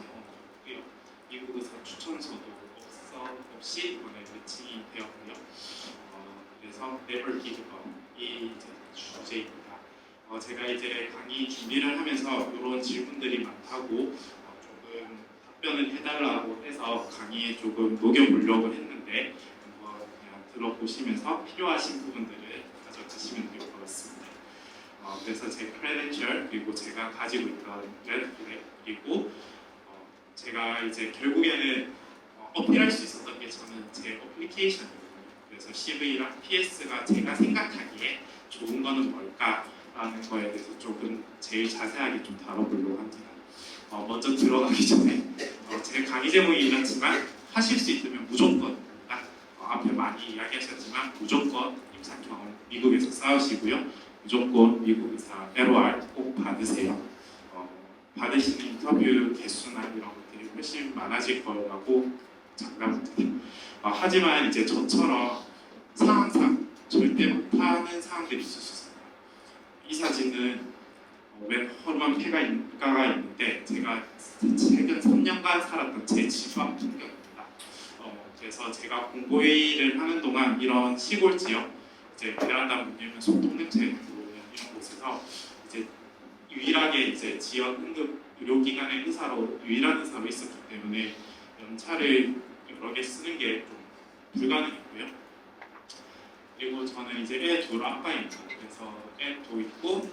경험이고요. 미국 의사 추천서도 없이 이번에 매칭이 되었고요. 그래서 Never Give Up이 이제 주제입니다. 제가 이제 강의 준비를 하면서 이런 질문들이 많다고 조금 답변을 해달라고 해서 강의에 조금 녹여보려고 했는데 그냥 들어보시면서 필요하신 부분들을 가져가시면 될 것 같습니다. 그래서 제 크레덴셜 그리고 제가 가지고 있던 레드플렉 그리고 제가 이제 결국에는 어필할 수 있었던 게 저는 제 어플리케이션이거든요. 그래서 CV랑 PS가 제가 생각하기에 좋은 거는 뭘까라는 거에 대해서 조금 제일 자세하게 좀 다뤄보려고 합니다. 먼저 들어가기 전에 제 강의 제목이 이렇지만 하실 수 있다면 무조건입니다. 앞에 많이 이야기하셨지만 무조건 임상 경험 미국에서 쌓으시고요. 무조건 미국 의사 LOR 꼭 받으세요. 받으시는 인터뷰 개수나 이런 것들이 훨씬 많아질 거라고 장담합니다. 하지만 이제 저처럼 상황상 절대 못하는 상황들이 있을 수 있습니다. 이 사진은 웬 허름한 폐가 있는데 제가 최근 3년간 살았던 제 집 앞 풍경입니다. 그래서 제가 공보회의를 하는 동안 이런 시골 지역 이제 베란다 문 열면 소독 냄새 들어오는 이런 곳에서 이제 유일하게 이제 지역 응급 의료기관의 유일한 의사로 있었기 때문에 연차를 여러 개 쓰는 게 좀 불가능했고요. 그리고 저는 이제 애 둘 아빠입니다. 그래서 애도 있고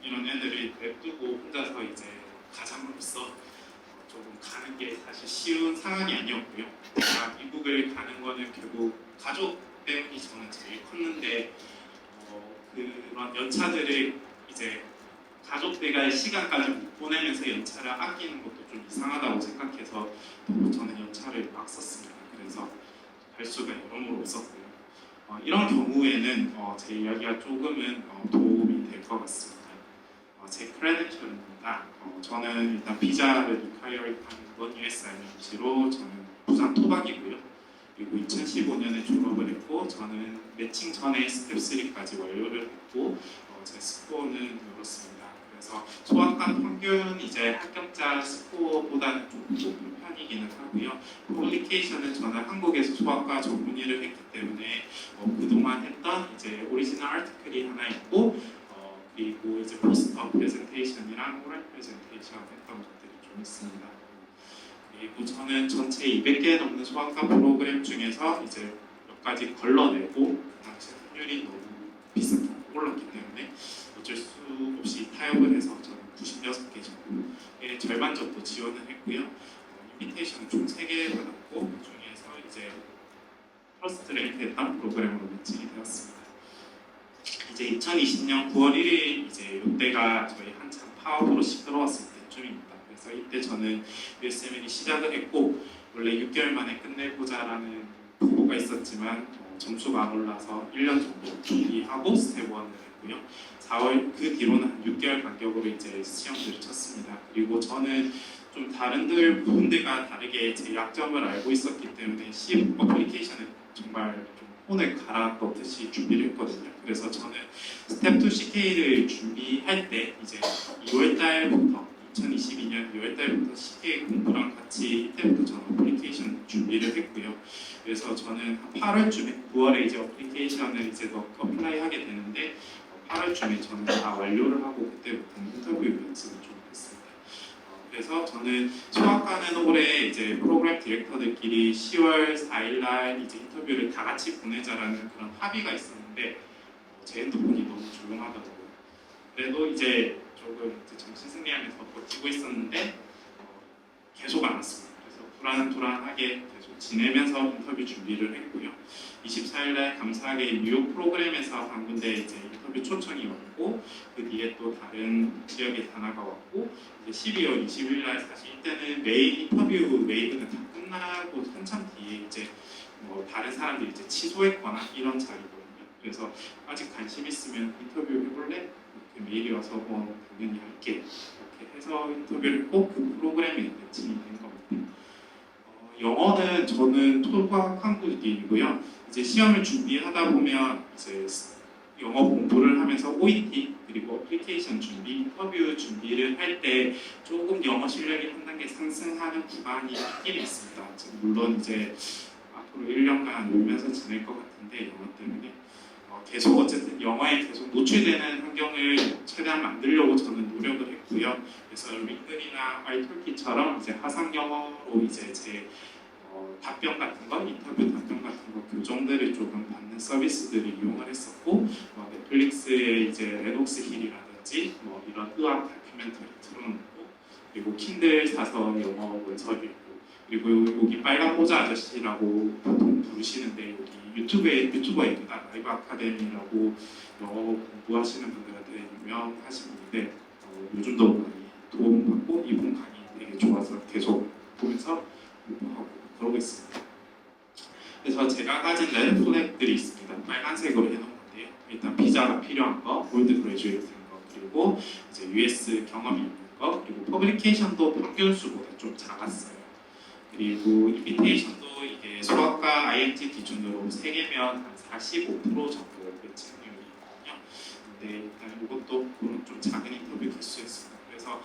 이런 애들을 냅두고 혼자서 이제 가장으로서 조금 가는 게 사실 쉬운 상황이 아니었고요. 제가 미국을 가는 거는 결국 가족 때문이 저는 제일 컸는데 그런 연차들을 이제 가족들과의 시간까지 못 보내면서 연차를 아끼는 것도 좀 이상하다고 생각해서 저는 연차를 막 썼습니다. 그래서 갈 수가 여러모로 없었고요. 이런 경우에는 제 이야기가 조금은 도움이 될 것 같습니다. 제 크레덴셜입니다. 저는 일단 비자를 리콰이어링 하는 건 USIMG로 저는 부산 토박이고요. 그리고 2015년에 졸업을 했고 저는 매칭 전에 스텝 3까지 완료를 했고 제 스코어는 이렇습니다. 그래서 소아과 평균 이제 합격자 스코어보다는 좀 높은 편이기는 하고요. 퍼블리케이션은 저는 한국에서 소아과 전문의를 했기 때문에 그동안 했던 이제 오리지널 아티클이 하나 있고 그리고 이제 포스터 프레젠테이션이랑 오럴 프레젠테이션 했던 것들이 좀 있습니다. 그리고 저는 전체 200개 넘는 소아과 프로그램 중에서 이제 몇 가지 걸러내고 그 당시 확률이 너무 비싸게 올랐기 때문에 어쩔 수 없이 타협을 해서 저는 96개 정도의 절반 정도 지원을 했고요. 인비테이션을 총 3개 받았고 그 중에서 이제 퍼스트 랭크 했던 프로그램으로 매칭이 되었습니다. 이제 2020년 9월 1일 이제 이때가 저희 한참 파업으로 시끄러웠을 때쯤입니다. 그래서 이때 저는 USML이 시작을 했고 원래 6개월 만에 끝내보자라는 보고가 있었지만 점수가 안 올라서 1년 정도 준비하고 스텝 1을 했고요. 4월 그 뒤로는 한 6개월 간격으로 이제 시험들을 쳤습니다. 그리고 저는 좀 다른 부분들과 다르게 제 약점을 알고 있었기 때문에 어플리케이션을 정말 좀 혼을 갈아 넣듯이 준비를 했거든요. 그래서 저는 스텝 2 CK를 준비할 때 이제 2월 달부터 2022년 2월 달부터 CK 공부랑 같이 이때부터 저는 어플리케이션 준비를 했고요. 그래서 저는 8월쯤에 9월에 이제 어플리케이션을 이제 어플라이 하게 되는데 8월쯤에 저는 다 완료를 하고 그때부터 인터뷰 연습을 좀 했습니다. 그래서 저는 소아과는 올해 이제 프로그램 디렉터들끼리 10월 4일날 이제 인터뷰를 다 같이 보내자라는 그런 합의가 있었는데 제 핸드폰이 너무 조용하더라고요. 그래도 이제 조금 이제 정신승리하면서 버티고 있었는데 계속 안 왔습니다. 그래서 불안하게 계속 지내면서 인터뷰 준비를 했고요. 24일날 감사하게 뉴욕 프로그램에서 한 군데 이제 인터뷰 초청이 왔고 그 뒤에 또 다른 지역에 하나가 왔고 이제 12월 20일날 사실 이때는 메일 인터뷰 웨이브는 다 끝나고 한참 뒤에 이제 다른 사람들이 이제 취소했거나 이런 자리거든요. 그래서 아직 관심 있으면 인터뷰 해볼래? 이렇게 메일이 와서 당연히 할게 이렇게 해서 인터뷰를 했고 그 프로그램에 매칭이 된 겁니다. 영어는 저는 토박 한국인이고요. 이제 시험을 준비하다 보면 이제 영어 공부를 하면서 OET 그리고 어플리케이션 준비, 인터뷰 준비를 할 때 조금 영어 실력이 한 단계 상승하는 구간이 있긴 있습니다. 물론 이제 앞으로 1년간 놀면서 지낼 것 같은데 영어 때문에 계속 어쨌든 영어에 계속 노출되는 환경을 최대한 만들려고 저는 노력을 했고요. 그래서 링크드이나 italki처럼 이제 화상 영어로 이제 제 답변 같은 거, 인터뷰 답변 같은 거 교정들을 조금 받는 서비스들을 이용을 했었고, 넷플릭스의 이제 레녹스 힐이라든지 이런 의학 다큐멘터리 틀어놓고, 그리고 킨들 사서 영어 원서 읽고, 그리고 여기 빨간 모자 아저씨라고 보통 부르시는데 여기 유튜버입니다. 라이브 아카데미라고 영어 공부하시는 분들한테 유명하신 분인데 요즘도 많이 도움받고 이분 강의 되게 좋아서 계속 보면서 공부하고 그러고 있습니다. 그래서 제가 가진 레드 플렉들이 있습니다. 빨간색으로 해놓은 건데요. 일단 비자가 필요한 거, 골드 그레주에이트인 거, 그리고 이제 US 경험이 있는 거, 그리고 퍼블리케이션도 평균 수보다 좀 작았어요. 그리고 인비테이션도 이게 수학과 IMT 기준으로 3개면 한 45% 정도 매칭률이거든요. 근데 일단 이것도 좀 작은 인터뷰 개수였습니다. 그래서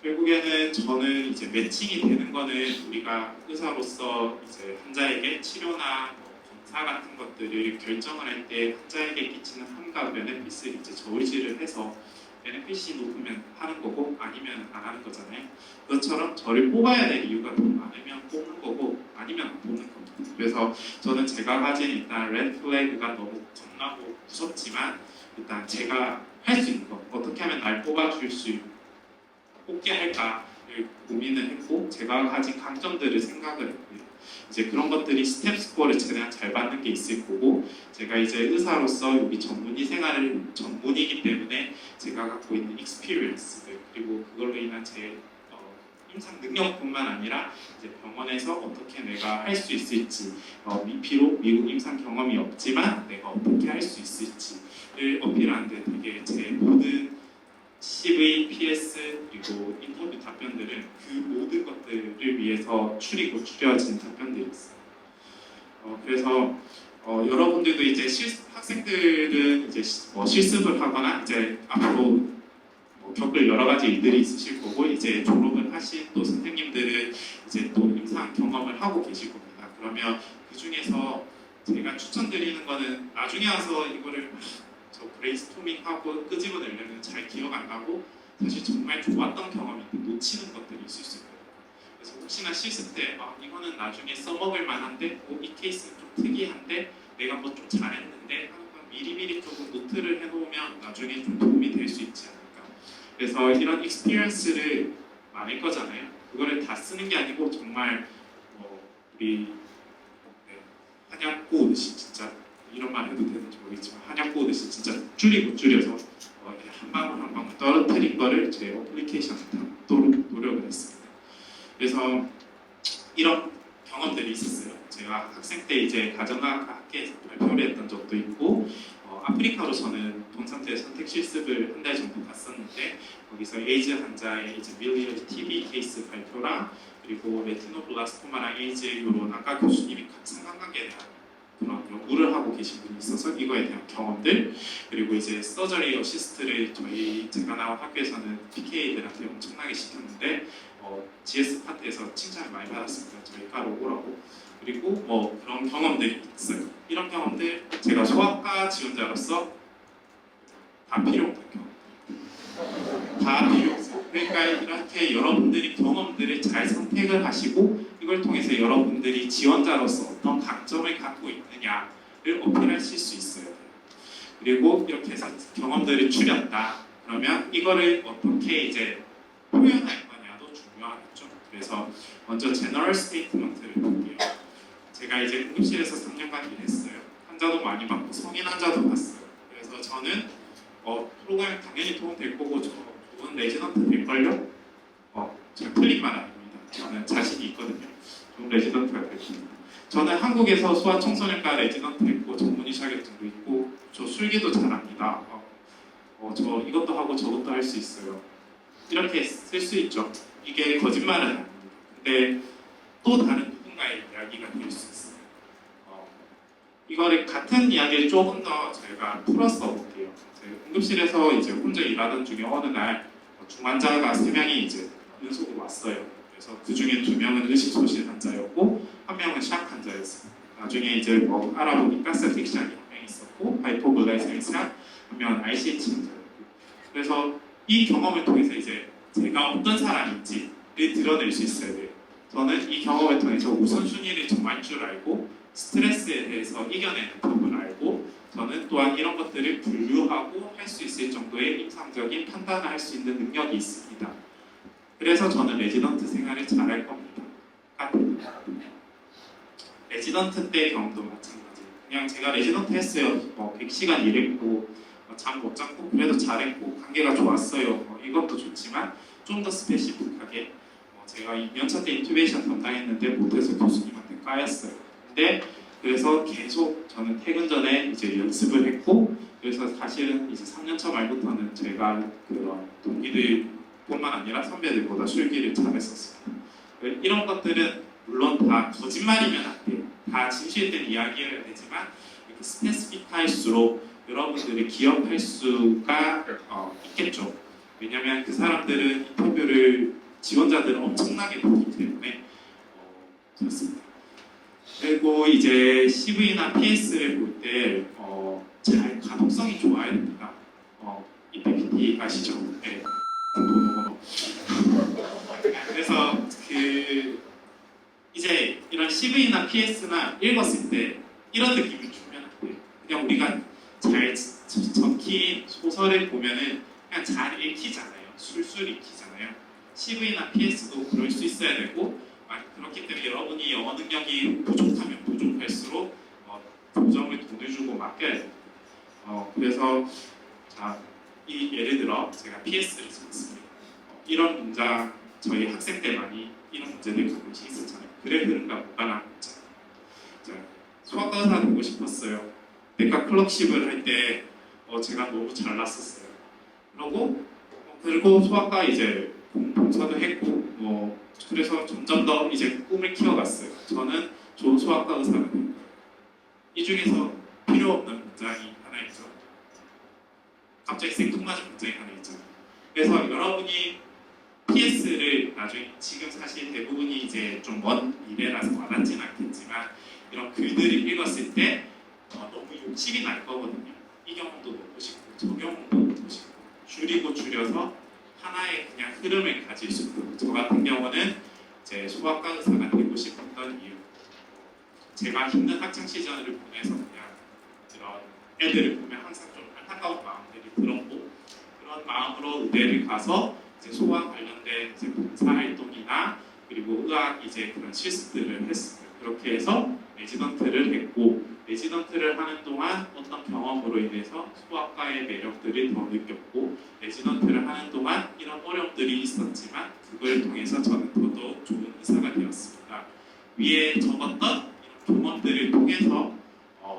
결국에는 저는 이제 매칭이 되는 거는 우리가 의사로서 이제 환자에게 치료나 검사 같은 것들을 결정을 할 때 환자에게 끼치는 함과 베네핏을 이제 저울질을 해서 베네핏이 높으면 하는 거고 아니면 안 하는 거잖아요. 그것처럼 저를 뽑아야 될 이유가 더 많으면 뽑는 거고 아니면 안 뽑는 겁니다. 그래서 저는 제가 가진 일단 레드 플래그가 너무 겁나고 무섭지만 일단 제가 할 수 있는 거 어떻게 하면 날 뽑아줄 수 뽑게 할까를 고민을 했고 제가 가진 강점들을 생각을 했고요. 이제 그런 것들이 스텝 스코어를 최대한 잘 받는 게 있을 거고 제가 이제 의사로서 여기 전문이기 때문에 제가 갖고 있는 익스피리언스들 그리고 그걸로 인한 제 임상 능력뿐만 아니라 이제 병원에서 어떻게 내가 할 수 있을지 비록 미국 임상 경험이 없지만 내가 어떻게 할 수 있을지를 어필하는데 되게 제 모든 CV, PS 그리고 인터뷰 답변들은 그 모든 것들을 위해서 추려진 답변들이 있어요. 그래서 여러분들도 이제 학생들은 이제 실습을 하거나 이제 앞으로 겪을 여러 가지 일들이 있으실 거고 이제 졸업을 하신 또 선생님들은 이제 또 임상 경험을 하고 계실 겁니다. 그러면 그 중에서 제가 추천드리는 거는 나중에 와서 이거를 저 브레인스토밍하고 끄집어내려면 잘 기억 안 나고 사실 정말 좋았던 경험인데 놓치는 것들이 있을 수 있거든요. 그래서 혹시나 실습 때 이거는 나중에 써먹을 만한데 이 케이스는 좀 특이한데 내가 뭐 좀 잘했는데 하는 건 미리미리 조금 노트를 해놓으면 나중에 좀 도움이 될 수 있지 않을까. 그래서 이런 익스피리언스를 많을 거잖아요. 그거를 다 쓰는 게 아니고 정말 우리 한약 꼬듯이 진짜 이런 말 해도 되는지 모르겠지만 한약 꼬듯이 진짜 줄여서 한 방울 한 방울 떨어뜨린 거를 제 어플리케이션에 담도록 노력을 했습니다. 그래서 이런 경험들이 있었어요. 제가 학생 때 이제 가정의학과 학회에서 발표를 했던 적도 있고 아프리카로 저는 동산태 선택 실습을 한 달 정도 갔었는데 거기서 에이즈 환자의 이제 밀리언 TB 케이스 발표랑 그리고 레티노블라스토마랑 에이즈 이런 아까 교수님이 상관관계에 대한 그런 연구를 하고 계신 분이 있어서 이거에 대한 경험들 그리고 이제 서저리 어시스트를 제가 나온 학교에서는 PK들한테 엄청나게 시켰는데 GS 파트에서 칭찬을 많이 받았습니다. 저희 과로 오라고. 그리고 그런 경험들이 있어요. 이런 경험들 제가 소아과 지원자로서 다 필요 없는 경험. 다 필요 없어요. 그러니까 이렇게 여러분들이 경험들을 잘 선택을 하시고 이걸 통해서 여러분들이 지원자로서 어떤 강점을 갖고 있느냐를 어필하실 수 있어요. 그리고 이렇게 해서 경험들을 추렸다. 그러면 이거를 어떻게 이제 표현할 거냐도 중요하겠죠. 그래서 먼저 제너럴 스테이트먼트를 볼게요. 제가 이제 응급실에서 3년간 일했어요. 환자도 많이 받고 성인 환자도 봤어요. 그래서 저는 프로그램 당연히 도움 될 거고 저 좋은 레지던트 될걸요? 잘 틀린 말 아닙니다. 저는 자신이 있거든요. 좋은 레지던트가 될 겁니다. 저는 한국에서 소아청소년과 레지던트 했고 전문의 자격증도 있고 저 술기도 잘합니다. 저 이것도 하고 저것도 할 수 있어요. 이렇게 쓸 수 있죠. 이게 거짓말은 아닙니다. 근데 또 다른 누군가의 이야기가 될 수 있어요. 이거를 같은 이야기를 조금 더 저희가 풀어서 볼게요. 응급실에서 이제 혼자 일하던 중에 어느 날 중환자가 3명이 이제 연속으로 왔어요. 그래서 그 중에 2명은 의식소실 환자였고 한 명은 샥 환자였어요. 나중에 이제 뭐 알아보니까 세틱 샥이 한 명 있었고 하이포글라이세믹 샥, 한 명은 ICH 환자였고. 그래서 이 경험을 통해서 이제 제가 어떤 사람인지를 드러낼 수 있어야 돼요. 저는 이 경험을 통해서 우선순위를 정할 줄 알고 스트레스에 대해서 이겨내는 법을 알고 저는 또한 이런 것들을 분류하고 할 수 있을 정도의 임상적인 판단을 할 수 있는 능력이 있습니다. 그래서 저는 레지던트 생활을 잘할 겁니다. 레지던트 때 경험도 마찬가지예요. 그냥 제가 레지던트 했어요. 100시간 일했고 잠 못 잤고 그래도 잘했고 관계가 좋았어요. 이것도 좋지만 좀 더 스페시픽하게 제가 2년차 때 인투베이션 담당했는데 못해서 교수님한테 까였어요. 근데 그래서 계속 저는 퇴근 전에 이제 연습을 했고 그래서 사실은 이제 3년차 말부터는 제가 그런 동기들뿐만 아니라 선배들보다 술기를 잘했었습니다. 이런 것들은 물론 다 거짓말이면 안 돼요. 다 진실된 이야기여야 되지만 이렇게 스페시픽할수록 여러분들이 기억할 수가 있겠죠. 왜냐하면 그 사람들은 인터뷰를 지원자들은 엄청나게 보기 때문에 그렇습니다. 그리고 이제 CV나 PS를 볼 때 잘 가독성이 좋아야 됩니다. 이 PPT 아시죠? 네. 그래서 이제 이런 CV나 PS나 읽었을 때 이런 느낌이 주면 안 돼요. 그냥 우리가 잘 적힌 소설을 보면은 그냥 잘 읽히잖아요. 술술 읽히잖아요. CV나 PS도 그럴 수 있어야 되고 그렇기 때문에 여러분이 영어 능력이 부족하면 부족할수록 교정을 돈을 주고 맡겨야 됩니다. 그래서 예를 들어 제가 PS를 썼습니다. 이런 문장 저희 학생 때 많이 이런 문제들 가끔씩 있었잖아요. 글의 흐름과 무관한 문장. 수학과 의사 되고 싶었어요. 내과 클럽십을 할 때 제가 너무 잘났었어요. 그리고 수학과 이제 봉사도 했고 그래서 점점 더 이제 꿈을 키워갔어요. 저는 좋은 수학과 의사가 된 거예요. 이 중에서 필요 없는 문장이 하나 있죠. 갑자기 생뚱맞은 문장이 하나 있잖아요. 그래서 여러분이 PS를 나중에 지금 사실 대부분이 이제 좀 먼 미래라서 와닿진 않겠지만 이런 글들을 읽었을 때 너무 욕심이 날 거거든요. 이 경험도 넣고 싶고 저 경험도 넣고 싶고 줄여서 하나의 그냥 흐름을 가질 수 있고 저 같은 경우는 제 소아과 의사가 되고 싶었던 이유 제가 힘든 학창 시절을 보내서 그냥 이런 애들을 보면 항상 좀 안타까운 마음들이 들었고 그런 마음으로 의대를 가서 이제 소아 관련된 이제 봉사활동이나 그리고 의학 이제 그런 실습들을 했어요. 그렇게 해서 레지던트를 했고 레지던트를 하는 동안 어떤 경험으로 인해서 소아과의 매력들을 더 느꼈고 레지던트를 하는 동안 이런 어려움들이 있었지만 그걸 통해서 저는 더더욱 좋은 의사가 되었습니다. 위에 적었던 이런 경험들을 통해서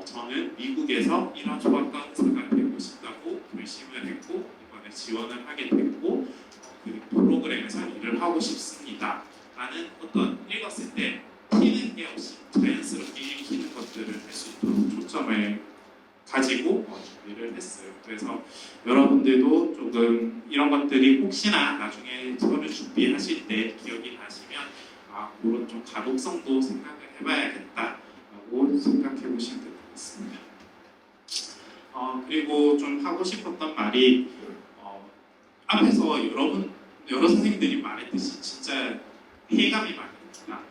저는 미국에서 이런 소아과 의사가 되고 싶다고 결심을 했고 이번에 지원을 하게 됐고 그 프로그램에서 일을 하고 싶습니다. 라는 어떤 읽었을 때 튀는 게 없이 자연스럽게 읽히는 것들을 할 수 있도록 초점을 가지고 준비를 했어요. 그래서 여러분들도 조금 이런 것들이 혹시나 나중에 수업을 준비하실 때 기억이 나시면 그런 좀 가독성도 생각을 해봐야겠다라고 생각해 보시면 될 것 같습니다. 그리고 좀 하고 싶었던 말이 앞에서 여러 선생님들이 말했듯이 진짜 회의감이 많이 듭니다.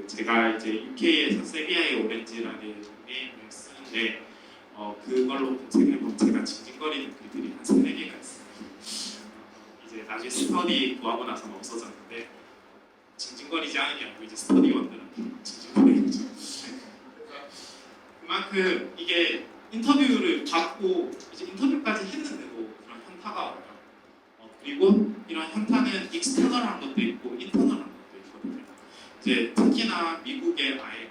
제가 이제 UK에서 세비야의 오렌지라는 닉네임을 쓰는데 그걸로 검색해보면 제가 징징거리는 글들이 한 3-4개가 있어요. 이제 나중에 스터디 구하고 나서는 없어졌는데 징징거리지 않은 게 아니고 이제 스터디원들은 징징거리죠. 그만큼 이게 인터뷰를 받고 이제 인터뷰까지 했는데도 그런 현타가 와요. 그리고 이런 현타는 익스터널한 것도 있고 인터널한 것도 있거든요. 이제 특히나 미국에 아예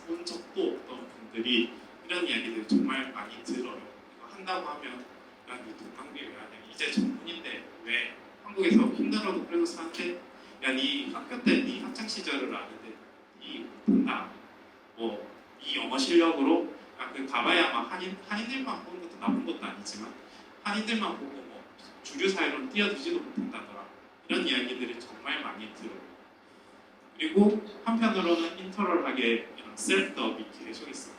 온 적도 없던 분들이 이런 이야기들을 정말 많이 들어요. 이거 한다고 하면 야, 니 동방비 왜 하냐? 이제 전문인데 왜 한국에서 힘들어도 그래도 사는데 야, 니 학교 때 니 학창 시절을 아는데 니 못한다. 이 영어 실력으로 그 가봐야 막 한인들만 보는 것도 나쁜 것도 아니지만 한인들만 보고 뭐 주류 사회로 뛰어들지도 못한다더라 이런 이야기들을 정말 많이 들어요. 그리고 한편으로는 인터럴하게 이런 셀프더업이 계속 있어요.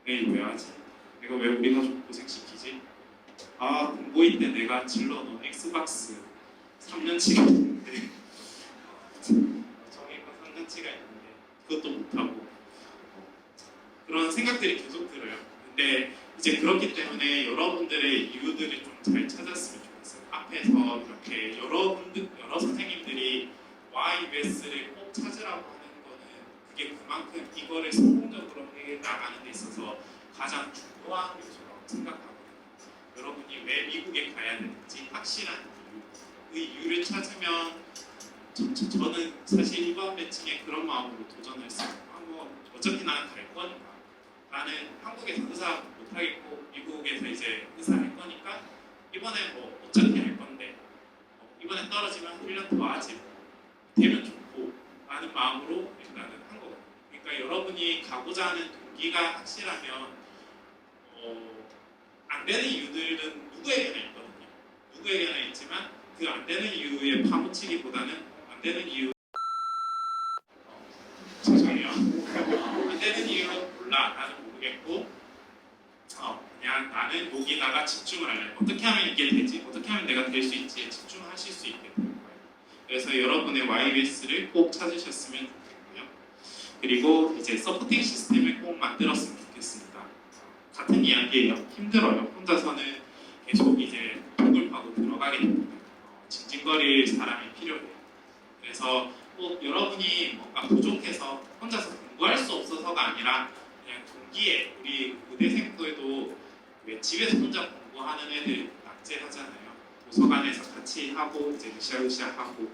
내일 왜 하지? 내가 왜 우리 가족 고생시키지? 아 공고일 때 내가 질러놓은 엑스박스 3년치가 있는데 정의가 3년치가 있는데 그것도 못하고 그런 생각들이 계속 들어요. 근데 이제 그렇기 때문에 여러분들의 이유들을 좀 잘 찾았으면 좋겠어요. 앞에서 이렇게 여러 선생님들이 YBS를 꼭 찾으라고 하는 거는 그게 그만큼 이거를 성공적으로 해 나가는 데 있어서 가장 중요한 요소라고 생각하거든요. 여러분이 왜 미국에 가야 되는지 확실한 이유, 그 이유를 찾으면 저는 사실 이번 매칭에 그런 마음으로 도전을 했어요. 뭐 어차피 나는 갈 거니까 나는 한국에서 의사 못하겠고 미국에서 이제 의사 할 거니까 이번에 뭐 어차피 할 건데 이번에 떨어지면 1년 더 하지 되면 좋고 라는 마음으로 일단은 한 거거든요. 그러니까 여러분이 가고자 하는 동기가 확실하면 안 되는 이유들은 누구에게나 있거든요. 누구에게나 있지만 그 안 되는 이유에 파묻히기보다는 안 되는 이유 죄송해요. 안 되는 이유로 몰라 나는 모르겠고 그냥 나는 여기다가 집중을 할래. 어떻게 하면 이게 되지? 어떻게 하면 내가 될 수 있지에 집중하실 수 있게 될 거예요. 그래서 여러분의 YBS를 꼭 찾으셨으면 좋겠고요. 그리고 이제 서포팅 시스템을 꼭 만들었으면 좋겠습니다. 같은 이야기예요. 힘들어요. 혼자서는 계속 이제 독을 파고 들어가게 됩니다. 징징거릴 사람이 필요해요. 그래서 꼭 여러분이 뭔가 부족해서 혼자서 공부할 수 없어서가 아니라 그냥 동기에 우리 의대생들도 왜 집에서 혼자 공부하는 애들 낙제하잖아요. 도서관에서 같이 하고 이제 으쌰으쌰 하고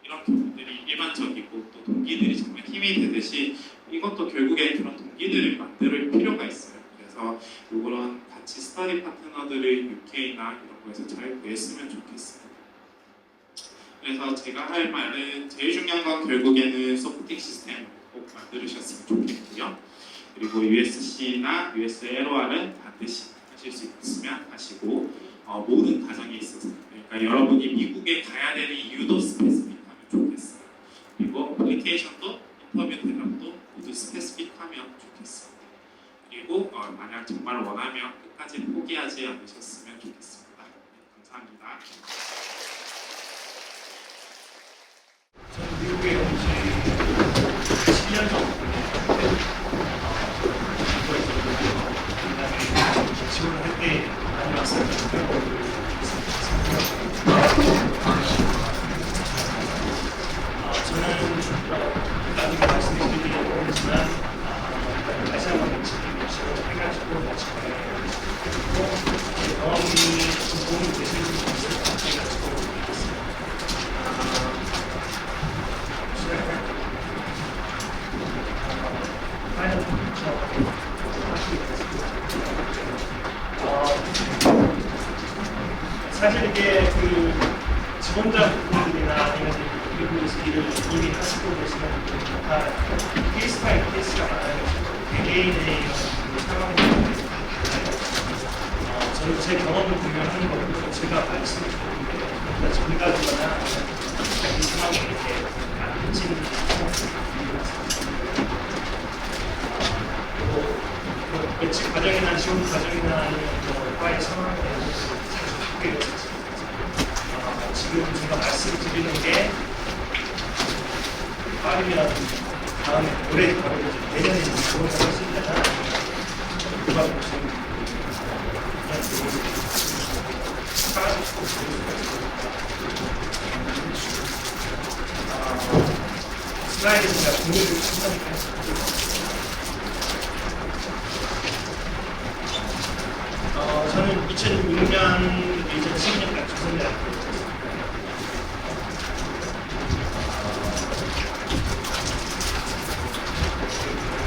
이런 경우들이 일반적이고 또 동기들이 정말 힘이 되듯이 이것도 결국에 그런 동기들을 만들 필요가 있어요. 그래서 이런 같이 스터디 파트너들을 UK나 이런 거에서 잘 구했으면 좋겠습니다. 그래서 제가 할 말은 제일 중요한 건 결국에는 서포팅 시스템 꼭 만들으셨으면 좋겠고요. 그리고 USC나 USLOR은 반드시 하실 수 있으면 하시고 모든 과정에 있어서 그러니까 여러분이 미국에 가야 되는 이유도 스페시픽하면 좋겠어요. 그리고 어플리케이션도 인터뷰 대답도 모두 스페시픽하면 좋겠습니다. 그리고 만약 정말 원하면 끝까지 포기하지 않으셨으면 좋겠습니다. 네, 감사합니다. 저는 미국에 온 지 10년 정도 지원을 할 때 많이 왔었거든요. 저는 나중에 말씀드리긴 모르겠지만 다시 한번 지금 해가지고 같이 그리고 경험이 좀 도움이 되시는 분이 있을 것 같아가지고 사실 이게 그 지원자분들이나 아니면 미국에서 일을 이미 하시고 계시는 분들은 다 케이스 바이 케이스가 많아요. 개개인의 상황이 달라요. 저는 제 경험을 공유하는 거고 제가 말씀드리는 게 전가주거나 이 상황에 이렇게 안 미치는 그리고 매치 과정이나 지원 과정이나 아니면 과의 상황에 자주 바뀌게 되죠. 지금 제가 말씀드리는 게 빠르면 다음에 올해 바로 내년에 지원을 할 수 있다면 누가 보시면 슬라이드 제가 공유를 한다니까 저는 2006년, 2010년까지 조선대학교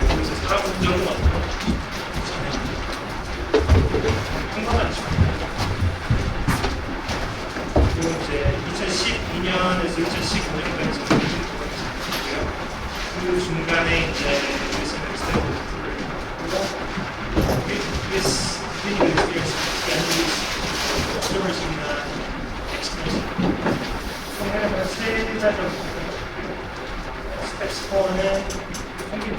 거기서 살아본 적은 없고 평범한 친구입니다. 그리고 이제 2012년에서 2015년까지 전공했고요. 그 중간에 이제 스탠포드를 하고 하나죠. 스텝 스코어는 평균.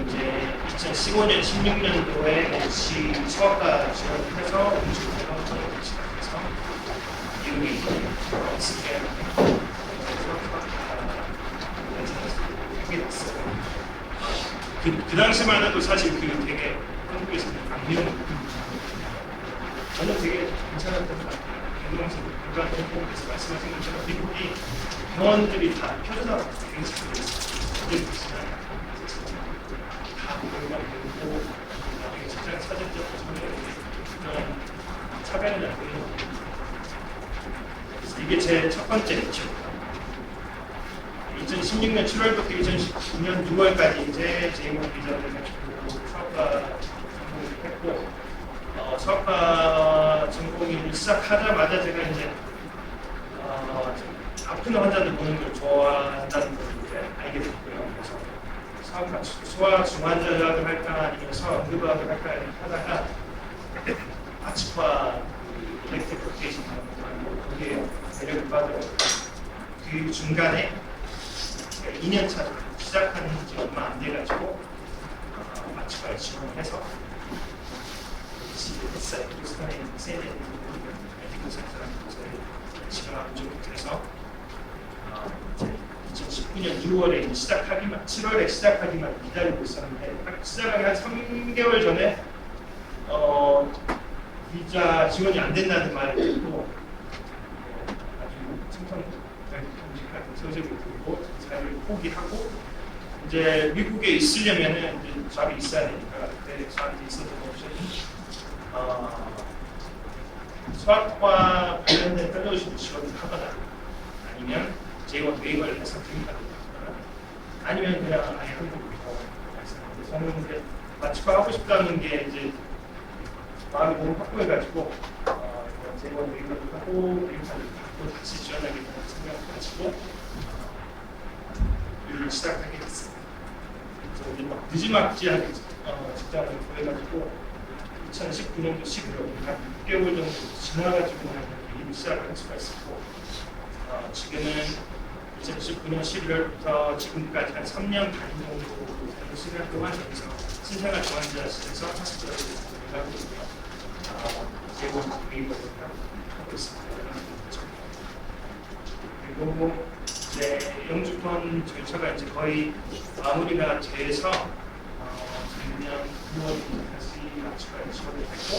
이제 2015년, 16년도에 NC 수학과 지원을 해서 음식으로 지원해서 미국이 스케일 하게 됐어요. 그 당시만 해도 사실 그 되게 한국에서 악명 저는 되게 괜찮았던 것 같아요. 경영에서 공간에서 말씀하신 것처럼 미국이 병원들이 다 표준화가 되게 잘 있지만 다 공간이 되고 나중에 직장 사전적 그런 차별을 알고 있는 것 같아요. 그래서 이게 제 첫 번째 이슈입니다. 2016년 7월부터 2019년 6월까지 이제 제이몬 비자를 가지고 수학과 전공을 했고 수학과 전공을 시작하자마자 제가 이제 아픈 환자들 보는 걸 좋아한다는 걸 이제 알게 됐고요. 그래서 소아 중환자학을 할까 아니면 소아 응급학을 할까 하다가 아치과 일렉트릭 로테이션 거기에 매력을 받아요. 그 중간에 2년 차 시작한 지 얼마 안 돼가지고 아치과에 지원해서 했어요. 보스턴에 세대 메디컬 센터라는 곳에 지원하고 그래서 2019년 6월에 시작하기만 7월에 시작하기만 기다리고 있었는데 시작하기 한 3개월 전에 비자 지원이 안 된다는 말을 듣고 아주 칭찬하는 소식을 듣고 자리를 포기하고 이제 미국에 있으려면은 이제 자리 있어야 되니까 그때 저한테 있었던 옵션이 수학과 관련된 펠로우십 지원을 하거나 아니면 J1 웨이버를 해서 드립하거나 아니면 그냥 아예 한국으로 말씀하는데 저는 이제 마치과 하고 싶다는 게 이제 마음이 너무 확고해가지고 J1 웨이버를 하고 드립하를 받고 다시 지원하겠다는 생각을 가지고 일을 시작하게 됐습니다. 그래서 이제 막 늦지막지하게 직장을 구해가지고 2019년도 11월 한 6개월 정도 지나가지고 일을 시작할 수가 있었고 지금은 2019년 11월부터 지금까지 한 3년 반 정도 되는 시간 동안 여기서 신생아 중환자실에서 하스피털을 하고 있고요. 제공 웨이버를 하고 있습니다. 그리고 이제 영주권 절차가 이제 거의 마무리가 돼서 작년 9월 다시 마치가 지원을 했고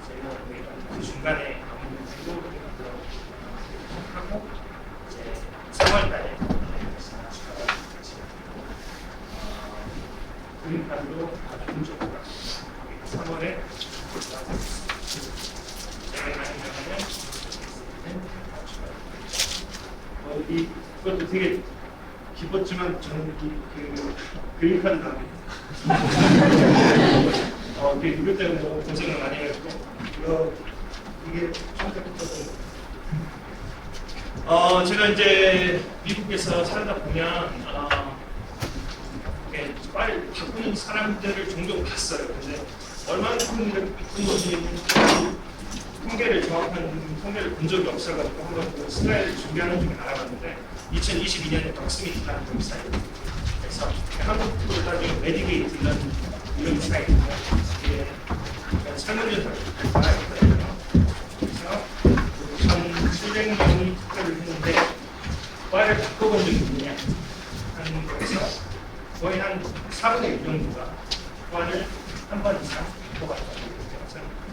저희가 그 중간에 마무리되고 하고 이제 3월달에 다시 마치가 다시 그린카드로 아주 좋고요. 3월에 제가 가는 경우는 이것도 되게 기뻤지만 저는 그 그린카드 나옵니다. 되게 이것 때문에 너무 고생을 많이 해가지고 이게 처음부터 제가 이제 미국에서 살다 보면 빨리 바꾸는 사람들을 종종 봤어요. 근데 얼마만큼 이렇게 바꾼 건지 정확한 통계를 본 적이 없어가지고 한번 그 슬라이드 준비하는 중에 알아봤는데 2022년에 덕스미트라는 웹사이트 그래서 한국으로 따지면 메디게이트 이런 사이트인데 이게 설문조사를 발표했거든요. 그래서 1,700명이 투표를 했는데 과를 바꿔본 적이 있느냐 하는 거에서 거의 한 4분의 1 정도가 과를 한 번 이상 바꿔봤다고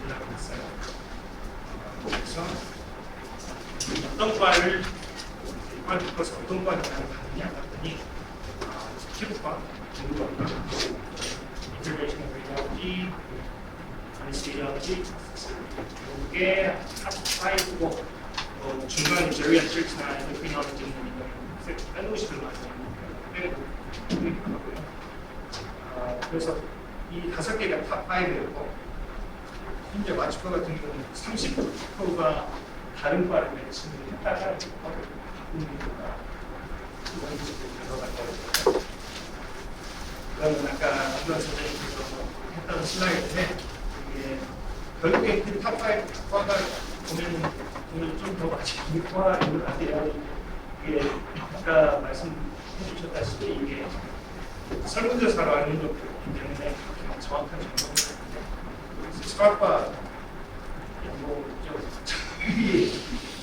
연락을 했어요. 그래서 어떤 과를 바꿔서 어떤 과를 가느냐 봤더니 피부과, 중국어과, 인터내셔널 레디올로지, 아네스테시올로지 이게 탑5고 중간에 제리아트릭스나 엔도크리놀로지는 펠로우십을 많이 빼고 그래서 이 5개가 탑5였고 현재 마취과 같은 경우는 30%가 다른 과를 매치를 했다가 하고 있습니다. 그러면 아까 안경 선생님께서 했던 슬라이드에 이게 결국에 그 탑5 과가 보면은 오늘 좀 더 많이 과를 하세요. 이게 아까 말씀해 주셨다시피 이게 설문조사로 하는 것도 있기 때문에 정확한 정보는 수학과 뭐좀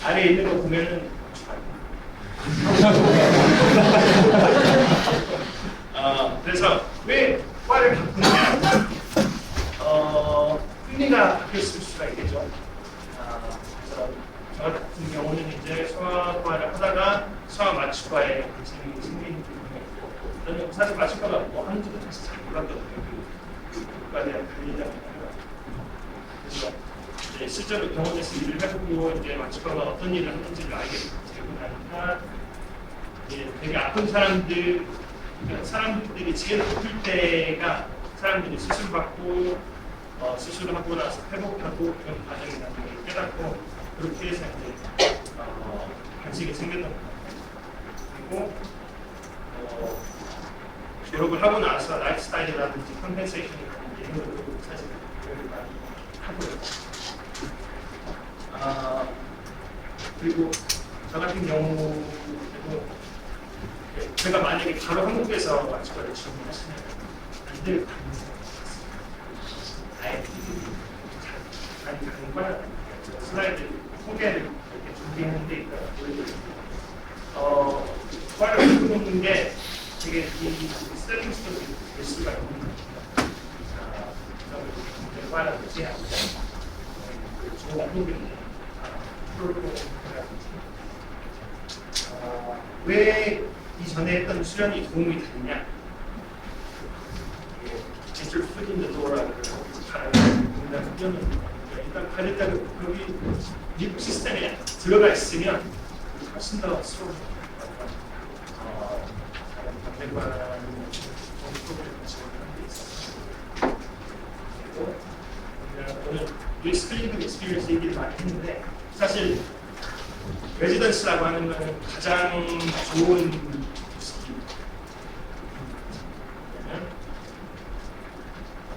아래에 있는 거 보면은 그래서 왜 과를 바꾸느냐? 흥미가 바뀌었을 수가 있겠죠. 그래서 저 같은 경우는 이제 수학과를 하다가 수학 맞춤과에 관심이 생긴 부분이 있고, 저는 사실 맞춤과가 뭐 하는지도 사실 잘 몰랐거든요. 그 국가에 대한 관리자가. 그래서 이제 실제로 병원에서 일을 해보고 이제 맞춤과가 어떤 일을 하는지를 알게 되고 나니까 이제 되게 아픈 사람들, 그러니까 사람들이 제일 아플 때가 사람들이 수술 받고 수술을 하고 나서 회복하고 그런 과정이라는 걸 깨닫고 그렇게 해서 이제 관심이 생겼던 것 같아요. 그리고 졸업을 하고 나서 라이프 스타일이라든지 컴펜세이션이라든지 이런 것도 사실 교육을 많이 하고요. 그리고 저 같은 경우에도 제가 만약에 바로 한국에서 마취과를 지원하시면 안 될 가능성이 있습니다. 아예 많이 가는 거는 슬라이드 소개를 이렇게 준비했는데 과를 바꾸는 게 되게 이 스테핑 스톤이 될 수가 있는 겁니다. 과를 제하고 좋은 프로그램 왜 이전에 했던 수련이 도움이 됐냐? Enter foot in the door라고 일단 가르다가 거기 미국 시스템에 들어가 있으면 훨씬 더 수업을 다른 관계관 프로그램을 지원하는 게 있어요. 그리고 오늘 US 클리닉 익스피리언스 얘기를 많이 했는데 사실 레지던스라고 하는 것은 가장 좋은 모습입니다.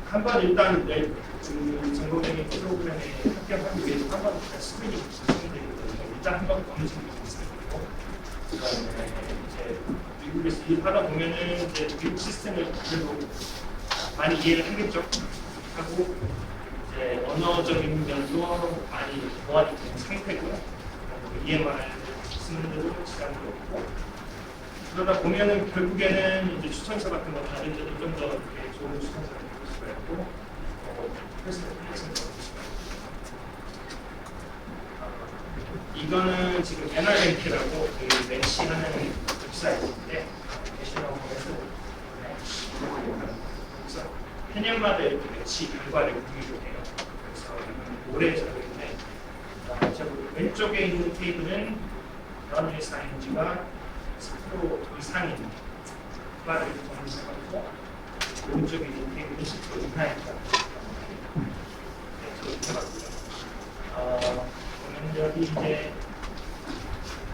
한번 일단 그 전공적인 프로그램에 합격하기 위해서 한번 스크리닝 진행되거든요. 일단 한번 검증이 있고 그다음에 이제 미국에서 일하다 보면은 이제 미국 시스템을 그래도 많이 이해를 하겠죠. 하고 이제 언어적인 면도 많이 보완이 된 상태고요. EMR 쓰는데도 시간이 없고 그러다 보면은 결국에는 이제 추천서 같은 거 다른 데도 좀 더 이렇게 좋은 추천서를 볼 수가 있고 personal 수가 있고 이거는 지금 NRMP라고 그 멘시 하는 웹사이트인데 내셔널에서 그래서 해년마다 이렇게 멘시 결과를 공유를 해요. 그래서 올해 저인데 왼쪽에 있는 테이블은 러너의 사인지가 10% 이상인 과를 정리해가지고 오른쪽에 있는 테이블은 10% 이하입니다. 이렇게 해봤고요. 그러면 여기 이제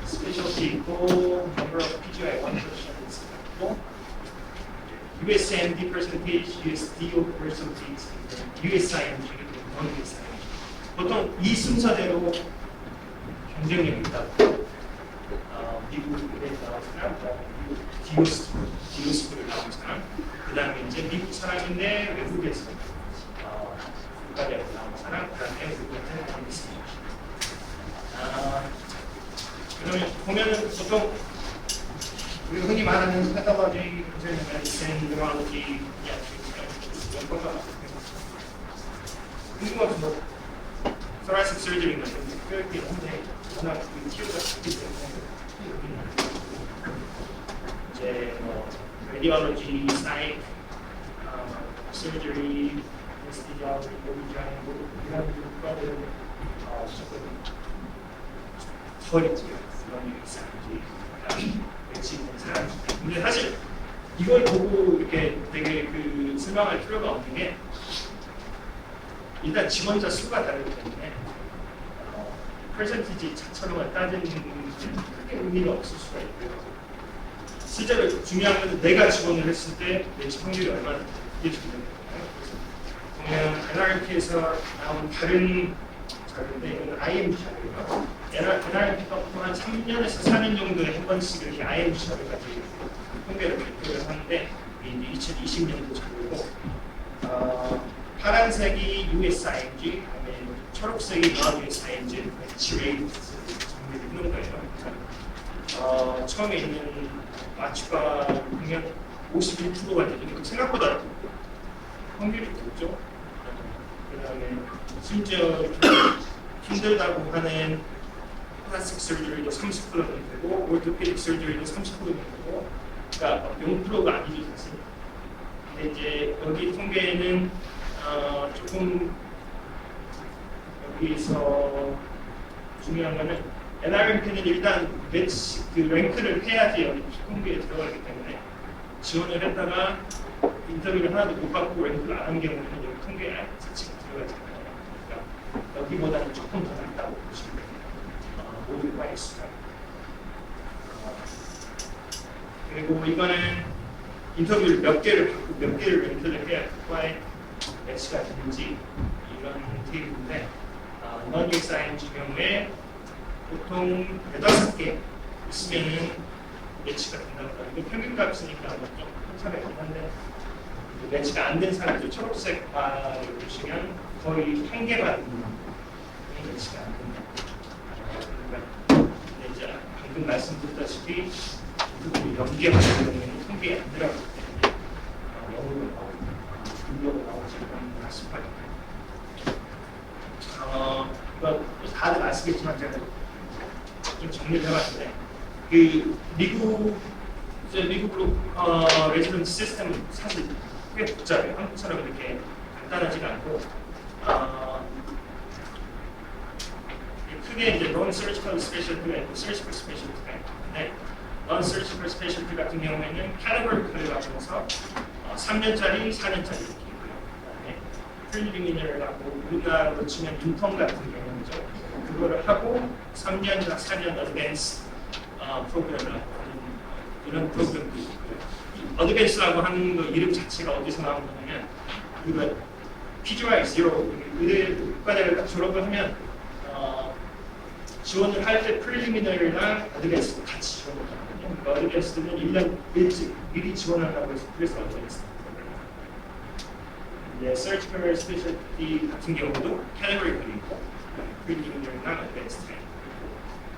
스페셜티 있고 number of PGI 1% 있고 USMD percentage, USDO percentage, USIMG 그리고 non-USIMG 보통 이 순서대로 경쟁력이 있다고 미국에 나온 사람, 미국 디오스쿨을 나온 사람, 그 다음에 이제 미국 사람인데 외국에서 국가대학교 나온 사람, 그 다음에 외국한테 나온 있습니다. 그러면 보면은 보통 우리가 흔히 말하는 패더로지, 컨셉 메디슨, 뉴럴로지, 이런 거가 궁금한 거 thoracic surgery는 특별히 한데 워낙 그 티오가 작기 때문에 이제 뭐 radiology, psych, surgery, anesthesiology, OB/GYN 이런 과들은 조금 덜 있죠. 그런 게 있어야지 매치 있는 사람. 근데 사실 이걸 보고 이렇게 되게 그 실망할 필요가 없는 게 일단 지원자 수가 다르기 때문에 퍼센티지 차처럼 따지는 게 크게 의미가 없을 수가 있고요. 실제로 중요한 것은 내가 지원을 했을 때 매치 확률이 얼마나 이게 중요한 거예요. 그래서 보면 NRP에서 나온 다른 자료인데 이건 IMG 자료예요. NRP가 보통 한 3년에서 4년 정도에 한 번씩 이렇게 IMG 자료 가지고 통계를 발표를 하는데 이제 2020년도 자료고 파란색이 US IMG, 그다음에 초록색이 non-US IMG, 지레이트 정리를 해놓은 거예요. 처음에 있는 마취가 보면 51%가 되니까 생각보다 확률이 높죠. 그다음에 심지어 힘들다고 하는 플라스틱 설저리도 30%는 되고 orthopedic surgery도 30%는 되고, 그러니까 0%가 아니죠 사실. 근데 이제 여기 통계에는 조금 여기서 중요한 거는 NRMP는 일단 매치 그 랭크를 해야지 여기 통계에 들어가기 때문에 지원을 했다가 인터뷰를 하나도 못 받고 랭크를 안 한 경우는 여기 통계에 자체가 들어가지 않아요. 그러니까 여기보다는 조금 더 낫다고 보시면 돼요. 모두 과의 수가. 그리고 이거는 인터뷰를 몇 개를 받고 몇 개를 랭크를 해야 과의 매치가 되는지 이런 테이블인데 non-US IMG 경우에 보통 5개 있으면은 매치가 된다고 해요. 이거 평균값이니까 좀 편차가 있긴 한데 매치가 안 된 사람들 초록색 바를 보시면 거의 한 개만 매치가 안 된다. 그러니까 이제 방금 말씀드렸다시피 그 연계 관련된 통계에 안 들어가기 때문에 영어로 나오고 불러가 나오지 않는 스파이크. 이거 다들 아시겠지만 제가 좀 정리를 해봤는데 그 미국으로 레지던트 시스템은 사실 꽤 복잡해요. 한국처럼 이렇게 간단하지가 않고 크게 이제 non-surgical specialty가 있고 surgical specialty가 있는데 non-surgical specialty 같은 경우에는 categorical 가면서 3년짜리, 4년짜리 이렇게 있고요. 그다음에 preliminar이라고 우리나라로 치면 인턴 같은 경우죠. 그거를 하고 3년이나 4년 advanced 프로그램을 하는 이런 프로그램도 있고요. 어드밴스라고 하는 거 이름 자체가 어디서 나온 거냐면 우리가 PGY 0 의대과대를 딱 졸업을 하면 지원을 할 때 프리리미너리랑 어드밴스도 같이 지원을 하거든요. 그러니까 어드밴스는 1년 일찍 미리 지원한다고 해서 그래서 어드밴스. 이제 Surgical Specialty 같은 경우도 캐테고리가 있고 프리리미너리랑 어드밴스 타입.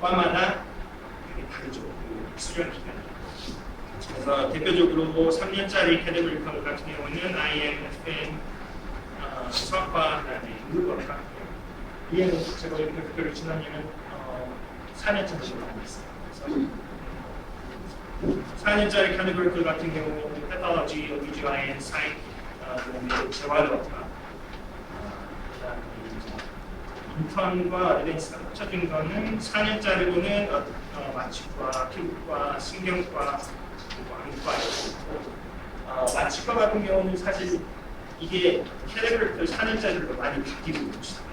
과마다 되게 다르죠. 그 수련 기간이. 그래서 대표적으로 3년짜리 캐테고리 컬 같은 경우는 IM, FN, 수학과, 그다음에 인구과가 이해는 제가 이렇게 학교를 지나면 4년짜리로 나오고 있어요. 그래서 4년짜리 캐테고리 컬 같은 경우는 패톨로지, OBGYN, 사이트, 그다음에 재활의학과, 그다음에 인턴과 어드밴스가 합쳐진 거는 4년짜리로는 마취과, 피부과, 신경과, 마취과 같은 경우는 사실 이게 캐테고리를 4년짜리로 많이 바뀌고 있어요.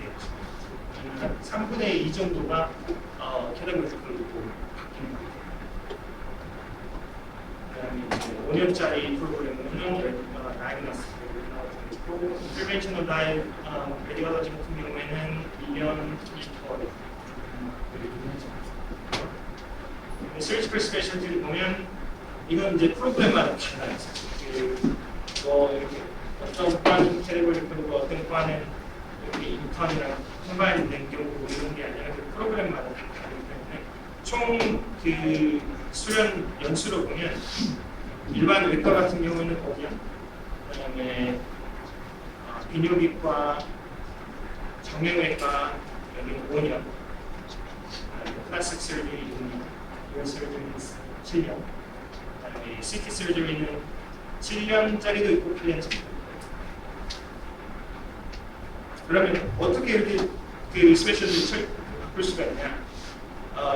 3분의 2 정도가 캐테고리로 바뀌는 거예요. 그다음에 5년짜리 프로그램은 다이그노스 그리고 인터벤셔널 메디컬러지 같은 경우에는 2년 2터 서지컬 스페셜티를 보면 이건 이제 프로그램마다 달라요. 이렇게 어떤 과는 캐테고리 그리고 어떤 과는 이렇게 인턴이랑 컴바인된 경우 이런 게 아니라 그 프로그램마다 다 다르기 때문에 총 그 수련 연수로 보면 일반 외과 같은 경우는 거기요. 그다음에 비뇨기과, 정형외과 여기는 5년, 플라스틱 서저리 6년, 이런 서저리는 7년. CT 서저리는 7년짜리도 있고 8년짜리도 있고. 그러면 어떻게 이렇게 그 스페셜리스트를 바꿀 수가 있냐?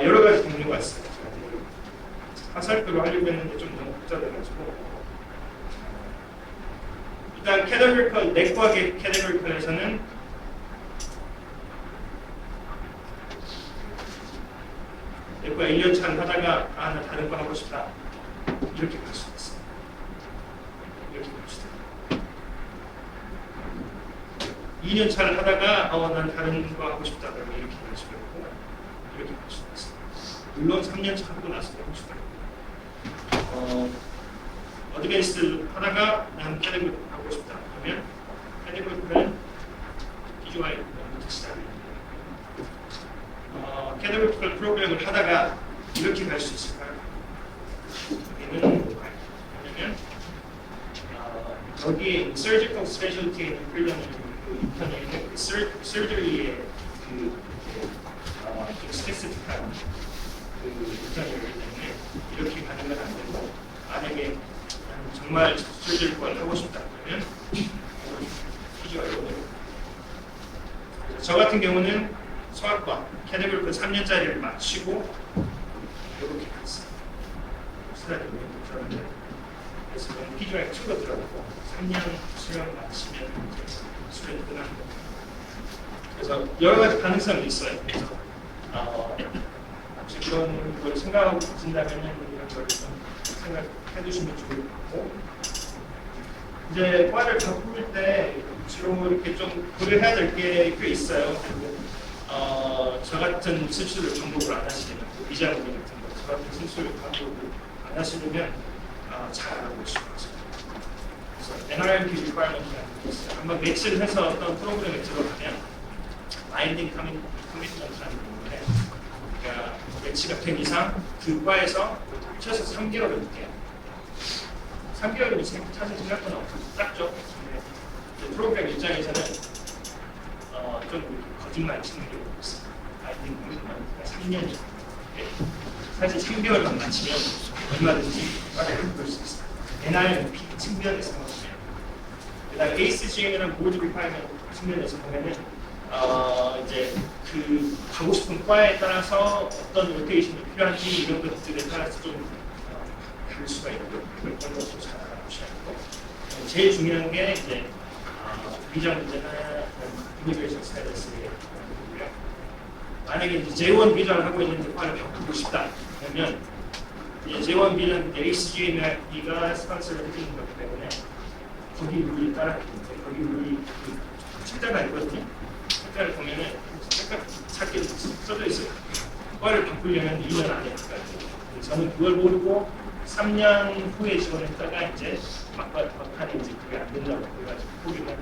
여러 가지 종류가 있어요. 화살표로 하려고 했는데 좀 너무 복잡해가지고 일단 캐테고리컬 내과 캐테고리컬에서는 내과 1년차 하다가 나 다른 거 하고 싶다. 이렇게 볼 수 있어요. 이렇게 봅시다. 2년 차를 하다가 난 다른 거 하고 싶다 그러면 이렇게 갈 수가 있고 이렇게 갈 수가 있어요. 물론 3년 차 하고 나서 하고 싶다. 어드밴스드 하다가 난 캐리그룹 하고 싶다 그러면 캐리그룹은 PGY부터 시작해요. 캐리그룹 프로그램을 하다가 이렇게 갈 수 있을까요? 여기는 왜냐면 여기에 surgical specialty에 있는 훈련을 그 편에 있는 surgery의 좀 스페시픽한 그 인턴이기 때문에 이렇게 가는 건 안 되고 만약에 정말 surgery를 하고 싶다 그러면 PGY로 저 같은 경우는 소아과 캐리그룹 3년짜리를 마치고 이렇게 갔어요. 스타일을 그래서 PGY 2로 들어가고 3년 수련 마치면 이제 수련이 끝나는 거예요. 그래서 여러 가지 가능성이 있어요. 그래서 혹시 그런 걸 생각하고 계신다면 이런 걸 좀 생각해 두시면 좋을 것 같고 이제 과를 바꿀 때 주로 이렇게 좀 고려해야 될 게 꽤 있어요. 저 같은 실수를 반복을 안 하시려면 비자문이 같은 거 저 같은 실수를 반복을 안 하시려면 잘 알아보시고 그래서 NRMP requirement이라는 게 있어요. 한번 매치를 해서 어떤 프로그램에 들어가면 binding commitment이라는 부분에 그러니까 매치가 된 이상 그 과에서 최소 3개월을 있게요. 3개월이면 사실 생각보다 작죠. 근데 프로그램 입장에서는 좀 거짓말 치는 경우가 있어요. binding commitment가 3년이고 사실 3개월만 마치면 얼마든지 과를 바꿀 수 있어요. NRMP 측면에서 보면 그다음 ACGM이랑 보드 리파이먼트 측면에서 보면은 이제 그 가고 싶은 과에 따라서 어떤 로테이션이 필요한지 이런 것들에 따라서 좀 다를 수가 있고 그런 것도 잘 알아보셔야 하고 제일 중요한 게 이제 비자 문제나 이미그레이션 스테이터스의 부분이고요. 만약에 이제 J1 비자를 하고 있는데 과를 바꾸고 싶다 그러면 J1 비자는 ACGM이가 스폰서를 해주는 거기 때문에 거기 룰이 따라야 되는데 거기 룰이 책자가 있거든요. 책자를 보면은 책자 찾기 써져 있어요. 과를 바꾸려면 2년 안에 바꿔야 돼요. 저는 그걸 모르고 3년 후에 지원했다가 이제 막판에 이제 그게 안 된다고 그래가지고 포기를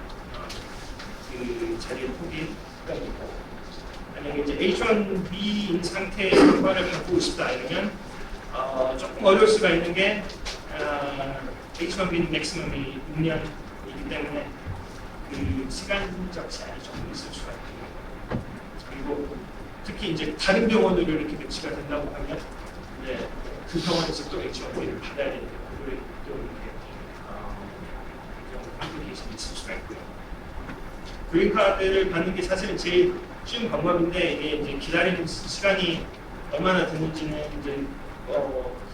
그 자리를 포기했던 거고 만약에 이제 H1B인 상태에서 과를 바꾸고 싶다 이러면 조금 어려울 수가 있는 게 H1B는 맥시멈이 6년이기 때문에 그 시간적 제한이 조금 있을 수가 있고요. 그리고 특히 이제 다른 병원으로 이렇게 배치가 된다고 하면 이제 그 병원에서 또 H1B를 받아야 되니까 그거에 또 이렇게 컴플리케이션이 있을 수가 있고요. 그린카드를 받는 게 사실은 제일 쉬운 방법인데 이게 이제 기다리는 시간이 얼마나 되는지는 이제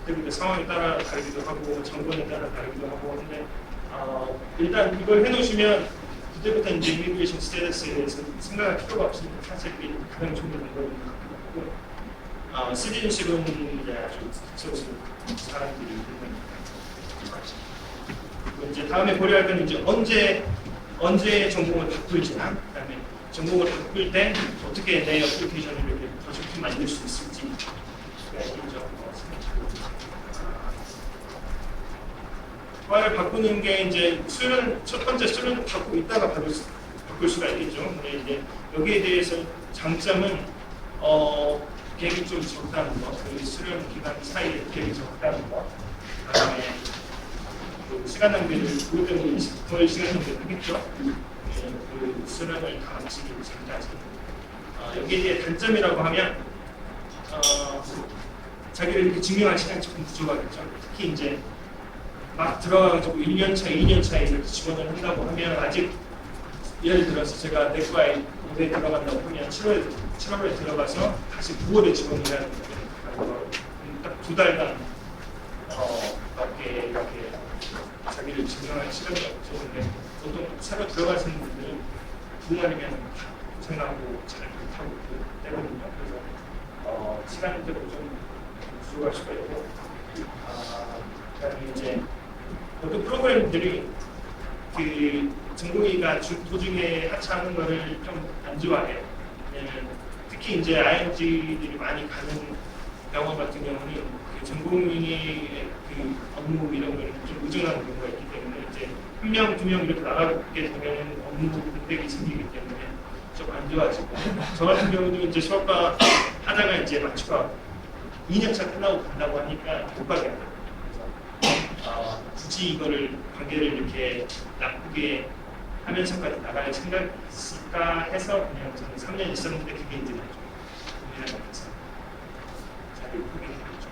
그때 상황에 따라 다르기도 하고 정권에 따라 다르기도 하고 하는데 일단 이걸 해놓으시면 그때부터 이제 이미그레이션 스테이터스에 대해서 생각할 필요가 없으니까 사실 이게 가장 좋은 방법인 것 같기도 하고 시티즌십은 이제 아주 특수한 사람들이 있는 거니까 이제 다음에 고려할 건 이제 언제 전공을 바꿀지나 그다음에 전공을 바꿀 때 어떻게 내 어플리케이션을 이렇게 더 좋게 만들 수 있을지 과를 바꾸는 게 이제 첫 번째 수련을 받고 있다가 바꿀 수가 있겠죠. 근데 이제 여기에 대해서 장점은 계획이 좀 적다는 거, 그 수련 기간 사이에 계획이 적다는 거, 그다음에 그 시간 낭비를 그것 덜 시간 낭비를 하겠죠. 그 수련을 다 마치기 전까지. 여기에 대해 단점이라고 하면 자기를 이렇게 증명할 시간이 조금 부족하겠죠. 특히 이제 막 들어가가지고 1년차, 2년차에 이렇게 지원을 한다고 하면 아직 예를 들어서 제가 내과에 5대 들어간다고 하면 7월에 들어가서 다시 9월에 지원을 해야 된다고 딱 2달간 밖에 이렇게 자기를 증명할 시간이 없죠. 근데 보통 새로 들어가시는 분들은 2달이면 생각하고 잘 못하고 때거든요. 그래서 시간대로 좀 부족할 수가 있고 그다음에 이제 어떤 프로그램들이 그 전공의가 도중에 하차하는 거를 좀 안 좋아해요. 왜냐면 특히 이제 IMG들이 많이 가는 병원 같은 경우는 그 전공의의 그 업무 이런 걸 좀 의존하는 경우가 있기 때문에 이제 한 명, 두 명 이렇게 나가게 되면 업무 공백이 생기기 때문에 좀 안 좋아지고 저 같은 경우도 이제 수학과 하다가 이제 마취과 2년차 끝나고 간다고 하니까 못 가게 하더라고요. 그래서 굳이 이거를 관계를 이렇게 나쁘게 하면서까지 나갈 생각이 있을까 해서 그냥 저는 3년 있었는데 그게 이제 좀 고민을 하면서 잘 포기했죠.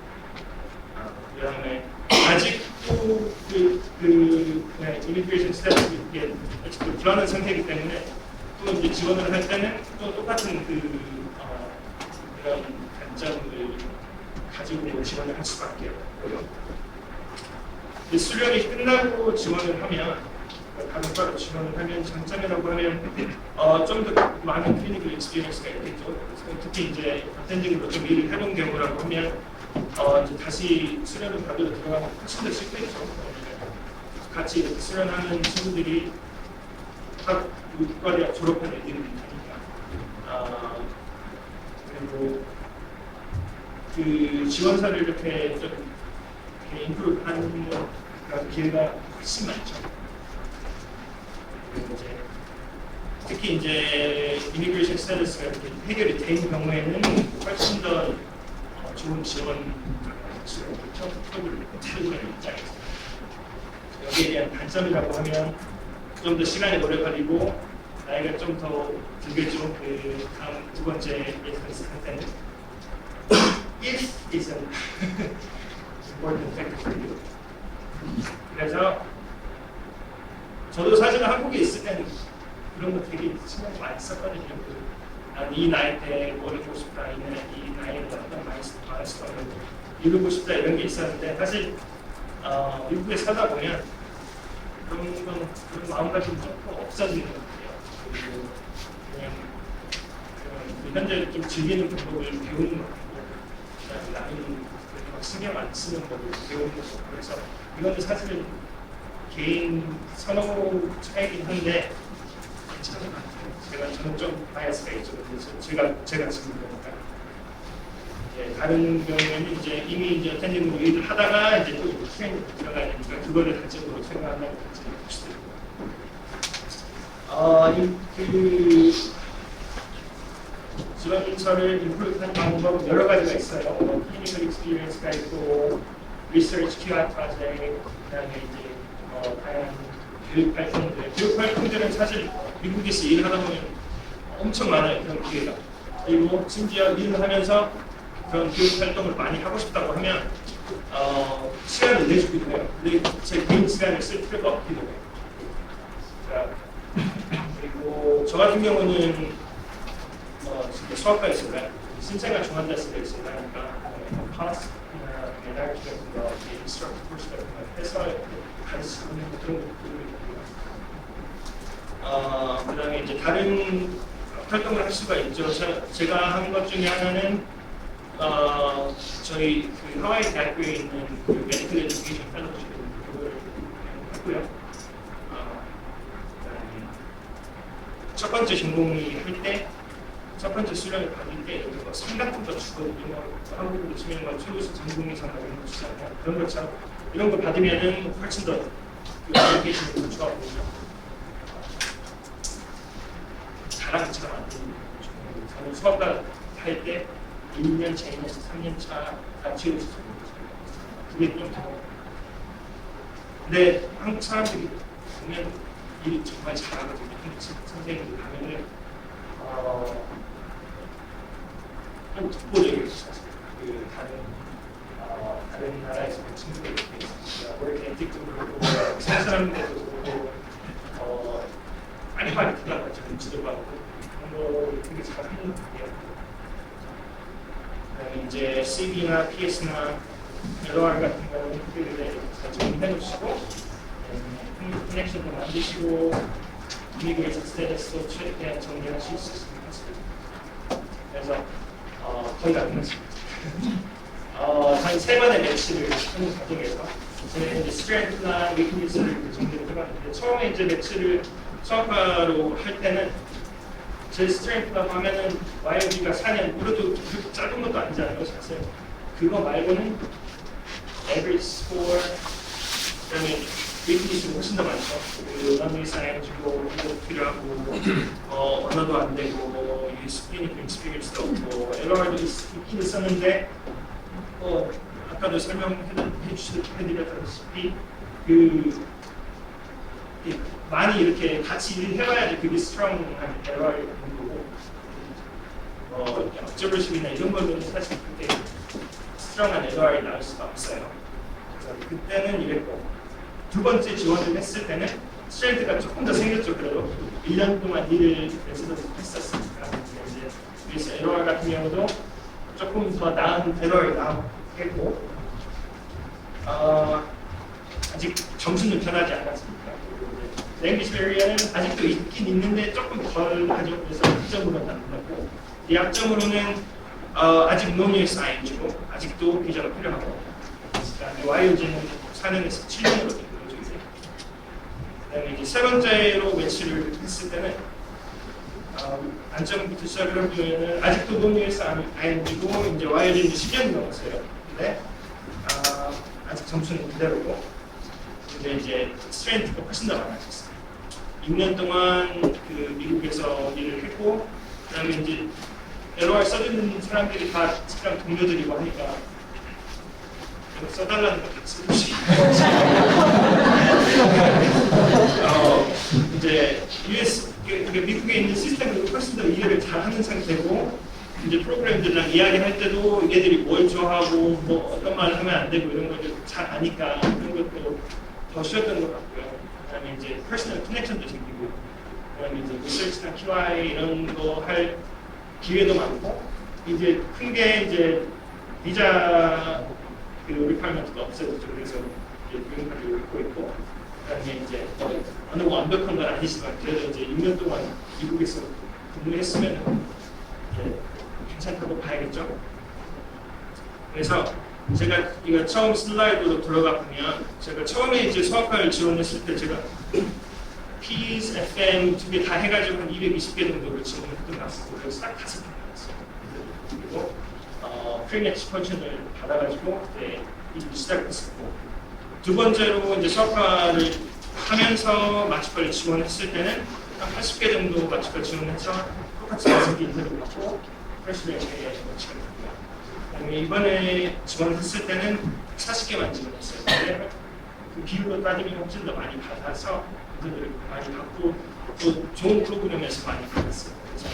그다음에 아직도 이미그레이션 스타일이 이게 아직도 불안한 상태이기 때문에 또 이제 지원을 할 때는 또 똑같은 그런 단점을 가지고 지원을 할 수밖에 없고요. 수련이 끝나고 지원을 하면 다른 과로 지원을 하면 장점이라고 하면 좀 더 많은 클리니컬 익스피리언스가 있겠죠. 특히 이제 어텐딩으로 좀 일을 해본 경우라고 하면 이제 다시 수련을 받으러 들어가면 훨씬 더 쉽겠죠. 같이 이렇게 수련하는 친구들이 각 과대학 졸업한 애들이니까 그리고 그 지원사를 이렇게 좀 인프루브 하는 그런 기회가 훨씬 많죠. 그리고 이제 특히 이제 이미그레이션 스테이터스가 이렇게 해결이 된 경우에는 훨씬 더 좋은 지원을 할 수가 있겠죠. 프로그램 입장에서 여기에 대한 단점이라고 하면 좀 더 시간이 오래 걸리고 나이가 좀 더 들겠죠. 그 다음 두 번째 예선에서 할 때는 if is an important factor for you. 그래서 저도 사실 한국에 있을 때는 그런 거 되게 신경 많이 썼거든요. 이 나이 때 뭘 해보고 싶다, 이 나이에 어떤 마이스터를 이루고 싶다 이런 게 있었는데 사실 미국에 살다 보면 그런 마음가짐이 좀 없어지는 것 같아요. 그리고 그냥 현재 좀 즐기는 방법을 배우는 것 같고 나는 막 신경 안 쓰는 법을 배우는 것 같고 그래서 이거는 사실은 개인 선호 차이긴 한데 괜찮은 것 같아요. 저는 좀 바이어스가 있죠. 그래서 제가 지금 보니까 다른 경우에는 이제 이미 이제 어텐딩으로 일을 하다가 이제 또 트레이닝 들어가야 되니까 그거를 단점으로 생각한다고 보시더라고요. 그 지원서를 인플루트하는 방법은 여러 가지가 있어요. 클리니컬 익스피리언스가 있고, 리서치 QI 프로젝트, 그다음에 이제 다양한 교육 활동들. 교육 활동들은 사실 미국에서 일을 하다 보면 엄청 많아요. 그런 기회가. 그리고 심지어 일을 하면서 그런 교육 활동을 많이 하고 싶다고 하면 시간을 내주기도 해요. 근데 제 개인 시간을 쓸 필요가 없기도 해요. 그리고 저 같은 경우는 수학과에서 신생아 중환자실에 있어요. 그러니까 파스나 메달 같은 거, 인스트럭터 코스 같은 거 해서 가르치고 있는 그런 것들을 그다음에 이제 다른 활동을 할 수가 있죠. 제가 한 것 중에 하나는 저희 그 하와이 대학교에 있는 그 메디컬 에듀케이션 펠로우십 그걸 했고요. 그다음에 첫 번째 전공이 할 때 첫 번째 수련을 받을 때 여기 상 같은 거 주거든요. 한국으로 치면 최우수 전공의상 이런 거 주잖아요. 그런 것처럼 이런 거 받으면은 훨씬 더 에듀케이션이 더 좋아보이죠. 자랑처럼 안 되는 거죠. 저는 수학과 할 때 1년 차, 2년 차, 3년 차 다 최우수 전공의상. 그게 좀 더. 근데 한국 사람들이 보면 일 정말 잘하거든요. 한국 선생님들 가면은 좀 독보적이에요. 그 다른 나라에서 그 친구들 월드 엔틱도 그렇고 생산하는데도 그렇고 많이 들어가죠. 눈치도 받고 그런 거 되게 잘하는 것 같아요. 이제 CV나 PS나 LOR 같은 거는 그들에 정리해 놓으시고 커넥션도 만드시고 이미그레이션 스테이터스도 최대한 정리하실 수 있습니다. 그래서 거의 다 끝났습니다. 한 3번의 매치를 하는 과정에서 저희는 이제 스트렝스나 위크니스를 정리를 해봤는데 처음에 이제 매치를 수학과로 할 때는 제 스트렝스라고 하면은 YOG가 4년, 그래도 그렇게 작은 것도 아니잖아요, 사실. 그거 말고는 average score, 그다음에 weekly 수가 훨씬 더 많죠. 그 런닝 사이언스고 이거 필요하고 언어도 안 되고 스피닝 익스피리언스도 없고 LR도 있긴 있었는데 아까도 설명해드렸다시피 많이 이렇게 같이 일해봐야지 그게 스트롱한 LR이 되는 거고 observership이나 이런 거는 사실 그렇게 스트롱한 LR이 나올 수가 없어요. 그래서 그때는 이랬고 두 번째 지원을 했을 때는 스트레이트가 조금 더 생겼죠. 그래도 1년 동안 일을 계속 했었으니까 그래서 LR 같은 경우도 조금 더 나은 LR이 나오겠고 아직 점수는 변하지 않았습니다. 랭귀지 베리어는 아직도 있긴 있는데 조금 덜 하죠. 그래서 학점으로는 안 끝났고 이 학점으로는 아직 논의의 사인 주고 아직도 비자가 필요하고 그다음에 YOG는 4년에서 7년으로 됩니다. 그다음에 이제 세 번째로 매치를 했을 때는 안점부터 시작을 해보면은 아직도 논의에서 안 주고 이제 YOG는 10년이 넘었어요. 근데 아직 점수는 그대로고 근데 이제 스트레인트가 훨씬 더 많아졌어요. 6년 동안 그 미국에서 일을 했고 그다음에 이제 LOR 써주는 사람들이 다 직장 동료들이고 하니까 써달라는 거 다 쓰듯이 이제 US 미국에 있는 시스템을 훨씬 더 이해를 잘하는 상태고 이제 프로그램들이랑 이야기할 때도 얘들이 뭘 좋아하고 뭐 어떤 말을 하면 안 되고 이런 걸 잘 아니까 그런 것도 더 쉬웠던 것 같고요. 그다음에 이제 퍼스널 커넥션도 생기고 그다음에 이제 리서치나 QI 이런 거 할 기회도 많고 이제 큰 게 이제 비자 그 리파이먼트도 없어졌죠. 그래서 유인카드를 갖고 있고 그다음에 이제 어느 완벽한 건 아니지만 그래도 이제 6년 동안 미국에서 근무했으면 괜찮다고 봐야겠죠. 그래서 제가 이거 처음 슬라이드로 들어가 보면 제가 처음에 이제 수학과를 지원했을 때 제가 P's, FM 두 개 다 해가지고 한 220개 정도를 지원했던 것 같습니다. 그래서 딱 5개 나왔어요. 그리고 프리맥스 펀션을 받아가지고 일을 시작했었고 두 번째로 이제 수학과를 하면서 마취과를 지원했을 때는 한 80개 정도 마취과 지원해서 똑같이 5개 인터뷰를 받고 프레시맨에 지원했고요. 그다음에 이번에 지원했을 때는 40개만 지원했어요. 근데 그 비율로 따지면 훨씬 더 많이 받아서 인터뷰를 많이 받고 또 좋은 프로그램에서 많이 받았어요. 그래서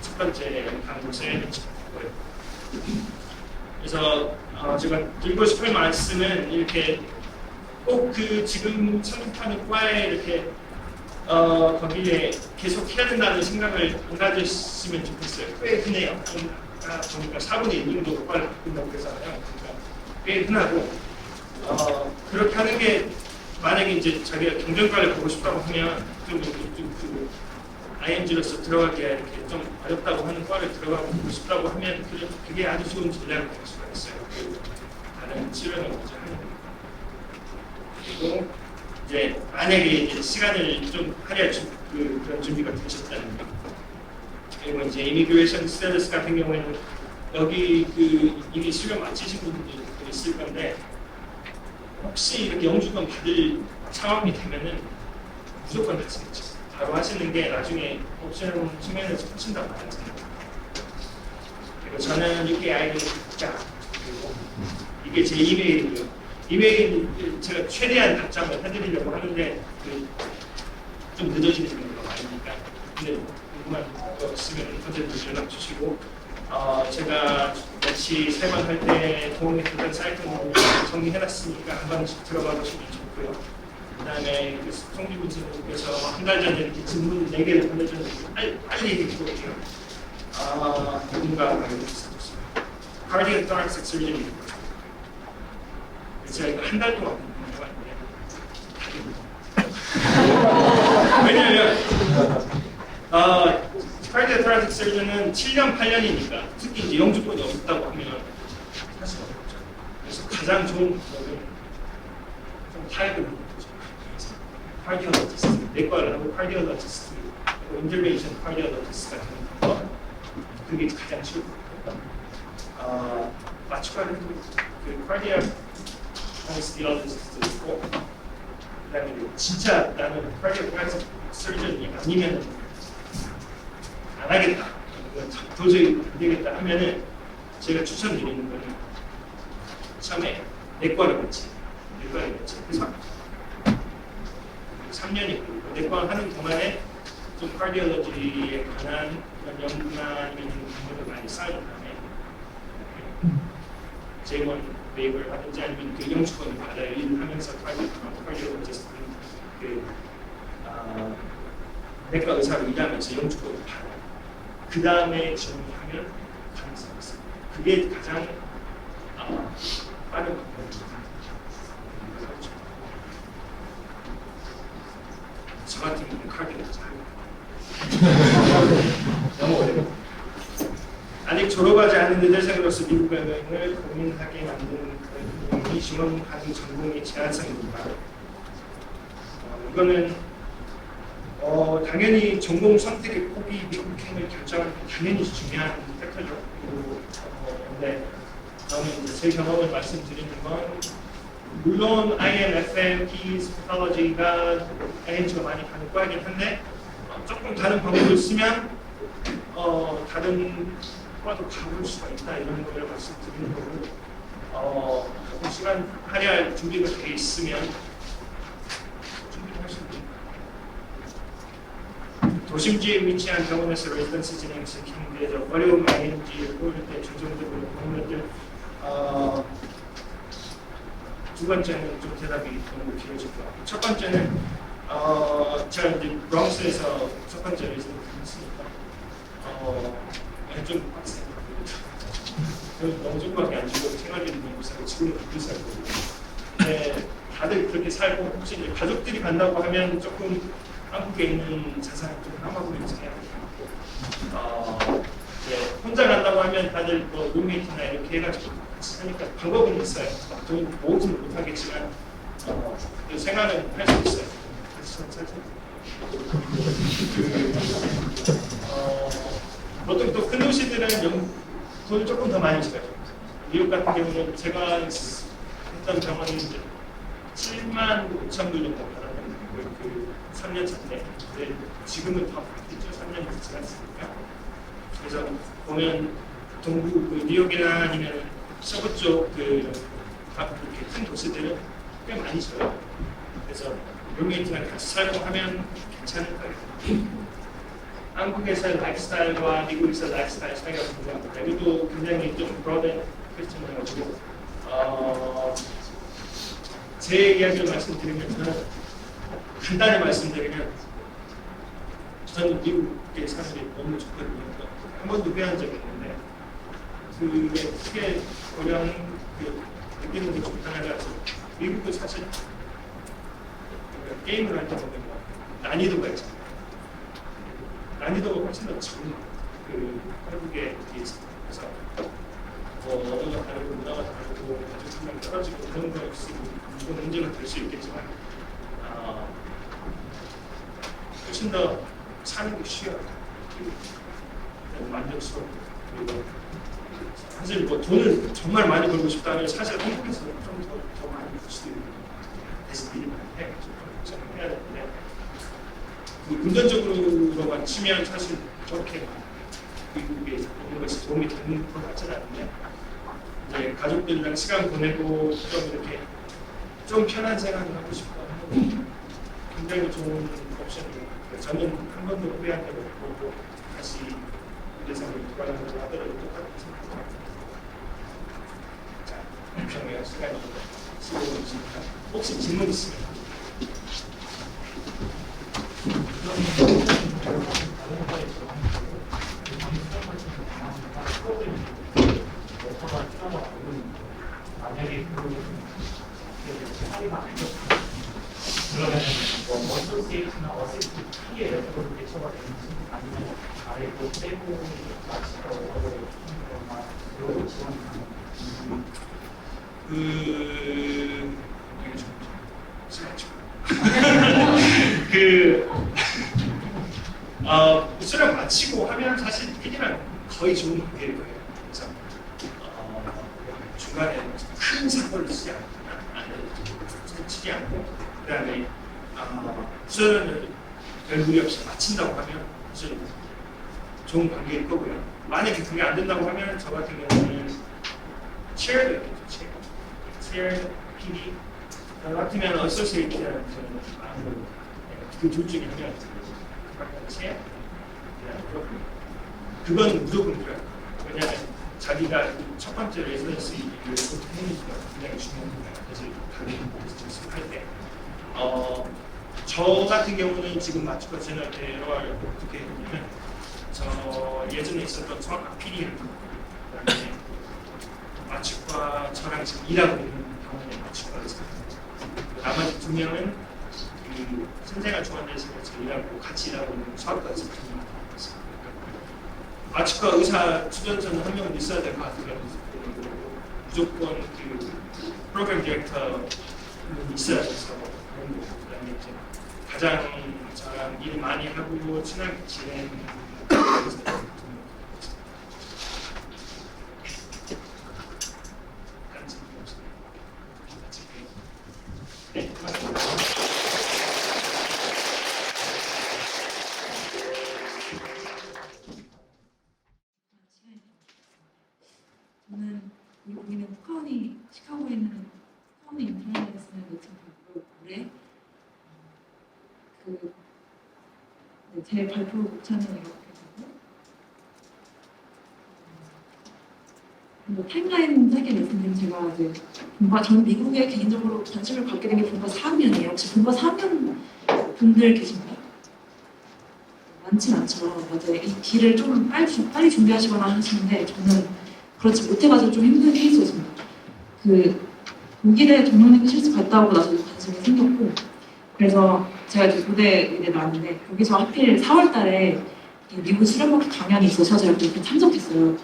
첫 번째 간 곳에 지원했고요. 그래서 제가 드리고 싶은 말씀은 이렇게 꼭 그 지금 선택하는 과에 이렇게 거기에 계속 해야 된다는 생각을 안 가지시면 좋겠어요. 꽤 흔해요. 보니까 4분의 1 정도 과를 바꾼다고 그러잖아요. 그러니까 꽤 흔하고 그렇게 하는 게 만약에 이제 자기가 경전과를 보고 싶다고 하면 그 IMG로서 들어가기가 이렇게 좀 어렵다고 하는 과를 들어가고 보고 싶다고 하면 그게 아주 좋은 전략이 될 수가 있어요. 다른 치료는 먼저 하는 거. 그리고 이제 만약에 이제 시간을 좀 할애할 그런 준비가 되셨다는 거. 그리고 이제 이미그레이션 스테이터스 같은 경우에는 여기 이미 수련 마치신 분들도 있을 건데 혹시 이렇게 영주권 받을 상황이 되면은 무조건 하시겠죠. 바로 하시는 게 나중에 옵션 측면에서 훨씬 더 많아져요. 그리고 저는 UK 아이들 국자 그리고 이게 제 이메일이고요. 이메일 제가 최대한 답장을 해드리려고 하는데 좀 늦어지는 경우가 많으니까 근데 궁금한 거 있으면 언제든지 연락 주시고 제가 같이 세번할 때 도움이 되던 사이트는 정리해놨으니까 한 번씩 들어가 보시면 좋고요. 그 다음에 그 송지부님께서 한 달 전에 이렇게 질문 4개를 보내줬는데 빨리 얘기해 볼게요. 누군가 알려주셨습니다. Cardiac thoracic surgery. 제가 이거 한 달 동안 해봤는데 왜냐하면 Cardiac thoracic surgeon은 7년, 8년이니까 특히 이제 영주권이 없다고 하면 사실 어렵죠. 그래서 가장 좋은 방법은 좀 타협을 하는 거죠. cardiologist 내과를 하고 카디올로지스트, 인터벤션 카디올로지스트 같은 거 그게 가장 쉬울 거예요. 마취과를 해도 그 카디악 아네스티올로지스트 있고 그다음에 진짜 나는 카디악 서전이 아니면 안 하겠다. 도저히 안 되겠다 하면은 제가 추천드리는 거는 처음에 내과를 같이 해서 3년이 걸리고 내과 하는 동안에 좀 카디올로지에 관한 그런 연구나 아니면 공부를 많이 쌓은 다음에 J1 웨이브를 하든지 아니면 그 영주권을 받아야 일을 하면서 카디올로지스트 내과 의사로 일하면서 영주권을 받아요. 그 다음에 지원을 하면 가능성이 있습니다. 그게 가장 빠른 방법입니다. 저 같은 경우는 카디올로지 너무 어려워요. 아직 졸업하지 않은 의대생으로서 미국 여행을 고민하게 만드는 그런 부분이 지원하는 전공의 제한성입니다. 이거는 당연히 전공 선택의 폭이 미국행을 결정하는 게 당연히 중요한 팩터죠. 그런데 저는 이제 제 경험을 말씀드리는 건 물론 IM, FM, P's, Pathology가 NH가 많이 가는 과이긴 한데 조금 다른 방법을 쓰면 다른 과도 가볼 수가 있다 이런 걸 말씀드리는 거고 조금 시간 할애할 준비가 돼 있으면 준비를 할 수 있는 도심지에 위치한 병원에서 레지던시 진행 시키는데 어려운 말인지 모를 때 중점적으로 보는 것들 두 번째는 좀 대답이 너무 길어질 것 같고 첫 번째는 제가 이제 브롱스에서 첫 번째 레지던시 했으니까 좀 빡세요. 너무 조금밖에 안 주고 생활비도 너무 비싸고 지금은 비싸고 근데 다들 그렇게 살고 혹시 이제 가족들이 간다고 하면 조금 한국에 있는 자산을 좀 한마디로 해야 돼요. 혼자 간다고 하면 다들 뭐 룸메이트나 이렇게 해가지고 같이 하니까 방법은 있어요. 돈 모으지는 못하겠지만 생활은 할 수 있어요. 보통 또 큰 도시들은 돈을 조금 더 많이 줘요. 미국 같은 경우는 제가 했던 병원이 이제 7만 5천 불 정도 받았는데 그 3년 차인데 지금은 더 바뀌었죠. 3년이 지났으니까. 그래서 보면 동부 그 뉴욕이나 아니면 서부 쪽 이렇게 큰 도시들은 꽤 많이 줘요. 그래서 룸메이트랑 같이 살고 하면 괜찮을 거예요. 한국에서의 라이프스타일과 미국에서의 라이프스타일 차이가 궁금합니다. 여기도 굉장히 좀 브로드 퀘스천이어가지고 제 이야기를 말씀드리면 저는 간단히 말씀드리면 저는 미국의 사람들이 너무 좋거든요. 한 번도 후회한 적이 없는데 그게 크게 고려하는 느끼는 게 좀 하나가 미국도 사실 게임을 할 때 보면 난이도가 있잖아요. 난이도가 훨씬 더 적은 한국에 비해서 그래서 언어가 다르고 문화가 다르고 가족 성향이 떨어지고 그런 거 없이 이건 문제가 될 수 있겠지만 훨씬 더 사는 게 쉬워요. 만족스럽고 그리고 사실 뭐 돈을 정말 많이 벌고 싶다면 사실 한국에서 좀 더 많이 벌 수도 있는 대신 미리 많이 해야 되는데 금전적으로만 치면 사실 저렇게 미국에 있는 것이 도움이 되는 것 같지는 않은데 이제 가족들이랑 시간 보내고 좀 이렇게 좀 편한 생활을 하고 싶다 하면 굉장히 좋은 옵션이에요. 저는 한 번도 후회한 적이 없고 다시 의대생을 돌아가려고 하더라도 똑같은 생각입니다. 자, 평소에 시간이 쓰고 있으니까 혹시 질문 있으면 만약에 그러면 어소시에이트나 어시스트 P의 레벨로 대처가 되는지 아니면 아예 그 빼고 마치고 어려워 이런 지원이 그 수련 마치고 하면 사실 PD랑 거의 좋은 관계일 거예요. 그래서 중간에 큰 사고를 치지 않고 그다음에 수련을 별 무리 없이 마친다고 하면 사실 좋은 관계일 거고요. 만약에 그게 안 된다고 하면 저 같은 경우는 체어도 체어 PD 같으면 어소시에이트라는 그둘 중에 한 명. 체어 그건 무조건 필요해요. 왜냐하면 자기가 첫 번째 레지던시 일을 어떻게 하는지가 굉장히 중요합니다. 그래서 다른 비즈니스 할 때. 저 같은 경우는 지금 마추카 채널 대화를 어떻게 했냐면 저 예전에 있었던 성악 PD를 그다음에 마추카 저랑 지금 일하고 있는 병원의 마추카 의사 나머지 2명은 그 생생한 중환자실에서 일하고 같이 일하고 있는 성악과 의사 2명 마추카 의사 추전자는 한 명은 있어야 될 것 같아요. 무조건 그 프로그램 디렉터는 있어야 돼서 그다음에 이제 가장 저랑 일 많이 하고 친하게 지내는 네, 고맙습니다. 저는 여기는 시카고에 있는 카운티 인터내셔널 미팅하고 올해 제 발표 목차는 이렇게 되고 타임라인 짧게 말씀드리면 제가 이제 저는 미국에 개인적으로 관심을 갖게 된 게 본과 4학년이에요. 혹시 본과 4학년 분들 계신가요? 많진 않죠. 맞아요. 이 길을 좀 빨리 준비하시거나 하시는데 저는 그렇지 못해가지고 좀 힘든 케이스였습니다. 독일에 동명내과 실습 갔다 오고 나서 관심이 생겼고 그래서 제가 이제 고대 의대 나왔는데 여기서 하필 4월달에 미국 수련학교 강연이 있어서 제가 그때 참석했어요.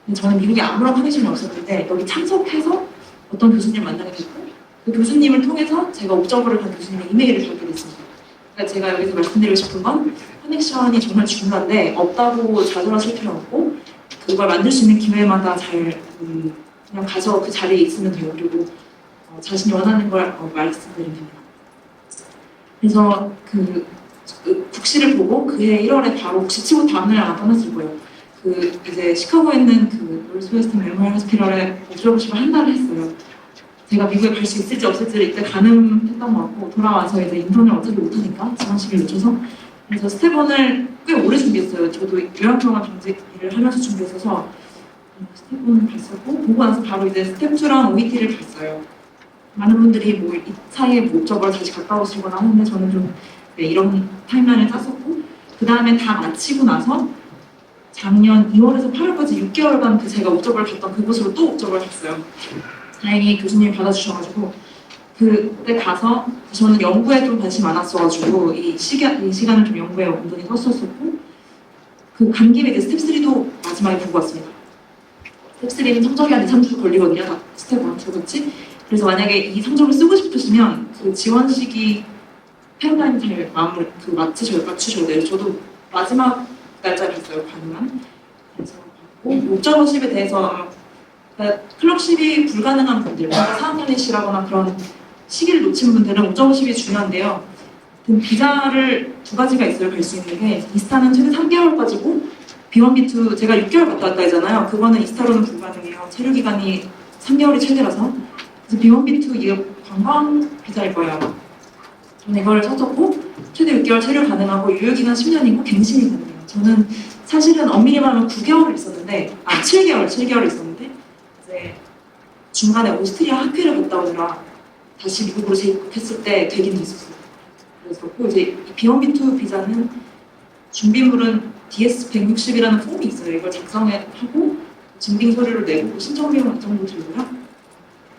근데 저는 미국에 아무런 커넥션이 없었는데 여기 참석해서 어떤 교수님을 만나게 됐고 그 교수님을 통해서 제가 옵저버를 간 교수님의 이메일을 받게 됐습니다. 그러니까 제가 여기서 말씀드리고 싶은 건 커넥션이 정말 중요한데 없다고 좌절하실 필요 없고 그걸 만들 수 있는 기회마다 잘 그냥 가서 그 자리에 있으면 돼요. 그리고 자신이 원하는 걸 말씀드리면 됩니다. 그래서 국시를 보고 그해 1월에 바로 국시 치고 다음날 안 떠났을 거예요. 이제 시카고에 있는 노스웨스트 메모리얼 호스피털에 옵저버십을 한 달을 했어요. 제가 미국에 갈 수 있을지 없을지를 이때 가늠했던 것 같고 돌아와서 이제 인턴을 어차피 못하니까 지원식을 늦춰서 그래서 스텝1을 꽤 오래 준비했어요. 저도 요양병원 정직 일을 하면서 준비했어서 스텝1을 봤었고 보고 나서 바로 이제 스텝2랑 OET를 봤어요. 많은 분들이 이 사이에 목적으로 다시 갔다 오시거나 하는데 저는 좀 이런 타임라인을 짰었고 그 다음에 다 마치고 나서 작년 2월에서 8월까지 6개월간 제가 옵저버를 갔던 그곳으로 또 옵저버를 갔어요. 다행히 교수님이 받아주셔가지고 그때 가서 저는 연구에 좀 관심이 많았어가지고 이 시간을 좀 연구에 온전히 썼었고 간 김에 이제 스텝 3도 마지막에 보고 왔습니다. 스텝 3는 성적이 한 2, 3주 걸리거든요. 스텝 1, 2 같이. 그래서 만약에 이 성적을 쓰고 싶으시면 지원 시기 패러다임 잘 맞추셔야 돼요. 저도 마지막 날짜를 봤어요. 가능한. 그래서 옵저버십에 대해서 클럽십이 불가능한 분들, 4학년이시라거나 그런 시기를 놓친 분들은 옵저버십이 중요한데요. 비자를 2가지가 있어요. 갈 수 있는 게 이스타는 최대 3개월까지고 B1, B2 제가 6개월 갔다 왔다 했잖아요. 그거는 이스타로는 불가능해요. 체류 기간이 3개월이 최대라서. 그래서 B1, B2 이게 관광 비자일 거예요. 저는 이걸 찾았고 최대 6개월 체류 가능하고 유효기간 10년이고 갱신이 가능해요. 저는 사실은 엄밀히 말하면 9개월을 있었는데 7개월 있었는데 이제 중간에 오스트리아 학회를 갔다 오느라 다시 미국으로 재입국했을 때 되긴 됐었어요. 그래서 이제 이 B1, B2 비자는 준비물은 DS-160이라는 폼이 있어요. 이걸 작성하고 증빙 서류를 내고 신청 비용 이 정도 들고요.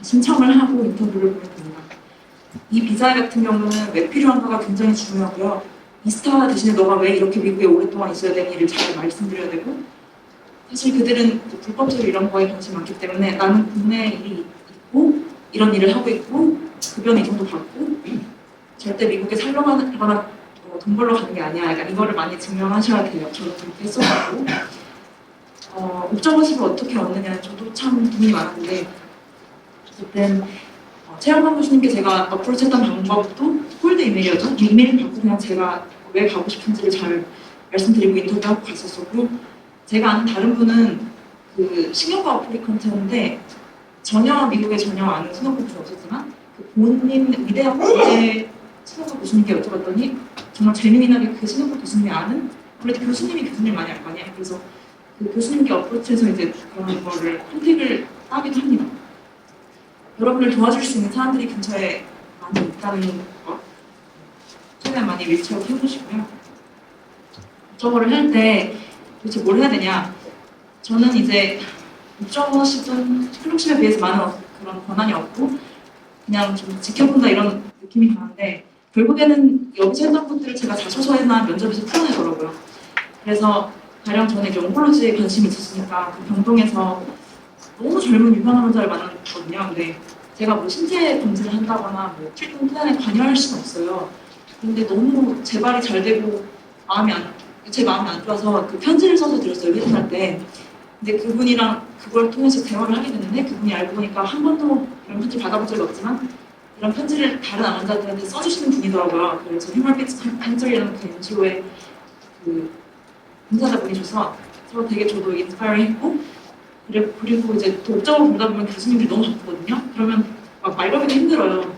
신청을 하고 인터뷰를 보면 됩니다. 이 비자 같은 경우는 왜 필요한가가 굉장히 중요하고요. 이스타 대신에 너가 왜 이렇게 미국에 오랫동안 있어야 되는지를 잘 말씀드려야 되고 사실 그들은 불법적으로 이런 거에 관심이 많기 때문에 나는 국내에 일이 있고 이런 일을 하고 있고 급여는 이 정도 받고 절대 미국에 살려거나 돈 벌러 가는 게 아니야. 약간 이거를 많이 증명하셔야 돼요. 저도 그렇게 했었고 옵저버십을 어떻게 얻느냐 저도 참 고민이 많았는데 어쨌든 최영만 교수님께 제가 어프로치했던 방법도 콜드 이메일이었죠. 이메일 받고 그냥 제가 왜 가고 싶은지를 잘 말씀드리고 인터뷰하고 갔었고 제가 아는 다른 분은 그 신경과 어플리컨트인데 전혀 미국에 전혀 아는 신경과 교수는 없었지만 그 본인 위대한 국제 신경과 교수님께 여쭤봤더니 정말 재미나게 그 신경과 교수님이 아는 원래 교수님이 교수님 많이 알 거 아니에요. 그래서 그 교수님께 어프로치해서 이제 그런 거를 선택을 따기도 합니다. 여러분을 도와줄 수 있는 사람들이 근처에 많이 있다는 거 최대한 많이 리치아웃 해보시고요. 저거를 할 때 도대체 뭘 해야 되냐? 저는 이제 목적어식은 클럽십에 비해서 많은 그런 권한이 없고 그냥 좀 지켜본다 이런 느낌이 강한데 결국에는 여기서 했던 것들을 제가 자소서나 면접에서 풀어내더라고요. 그래서 가령 저는 이제 옹콜로지에 관심이 있었으니까 그 병동에서 너무 젊은 유명한 환자를 만났거든요. 근데 제가 뭐 신체 검진을 한다거나 뭐 트리트먼트 플랜에 관여할 수는 없어요. 근데 너무 재발이 잘 되고 제 마음이 안 좋아서 그 편지를 써서 드렸어요. 회견할 때. 근데 그분이랑 그걸 통해서 대화를 하게 됐는데 그분이 알고 보니까 한 번도 이런 편지 받아본 적이 없지만 이런 편지를 다른 암환자들한테 써주시는 분이더라고요. 그래서 휴먼 팬서리라는 그 NGO의 그 봉사자분이셔서 되게 저도 인스파이어 했고 그리고 이제 또 옵저버 보다 보면 교수님들이 너무 바쁘거든요. 그러면 막 말 걸기도 힘들어요.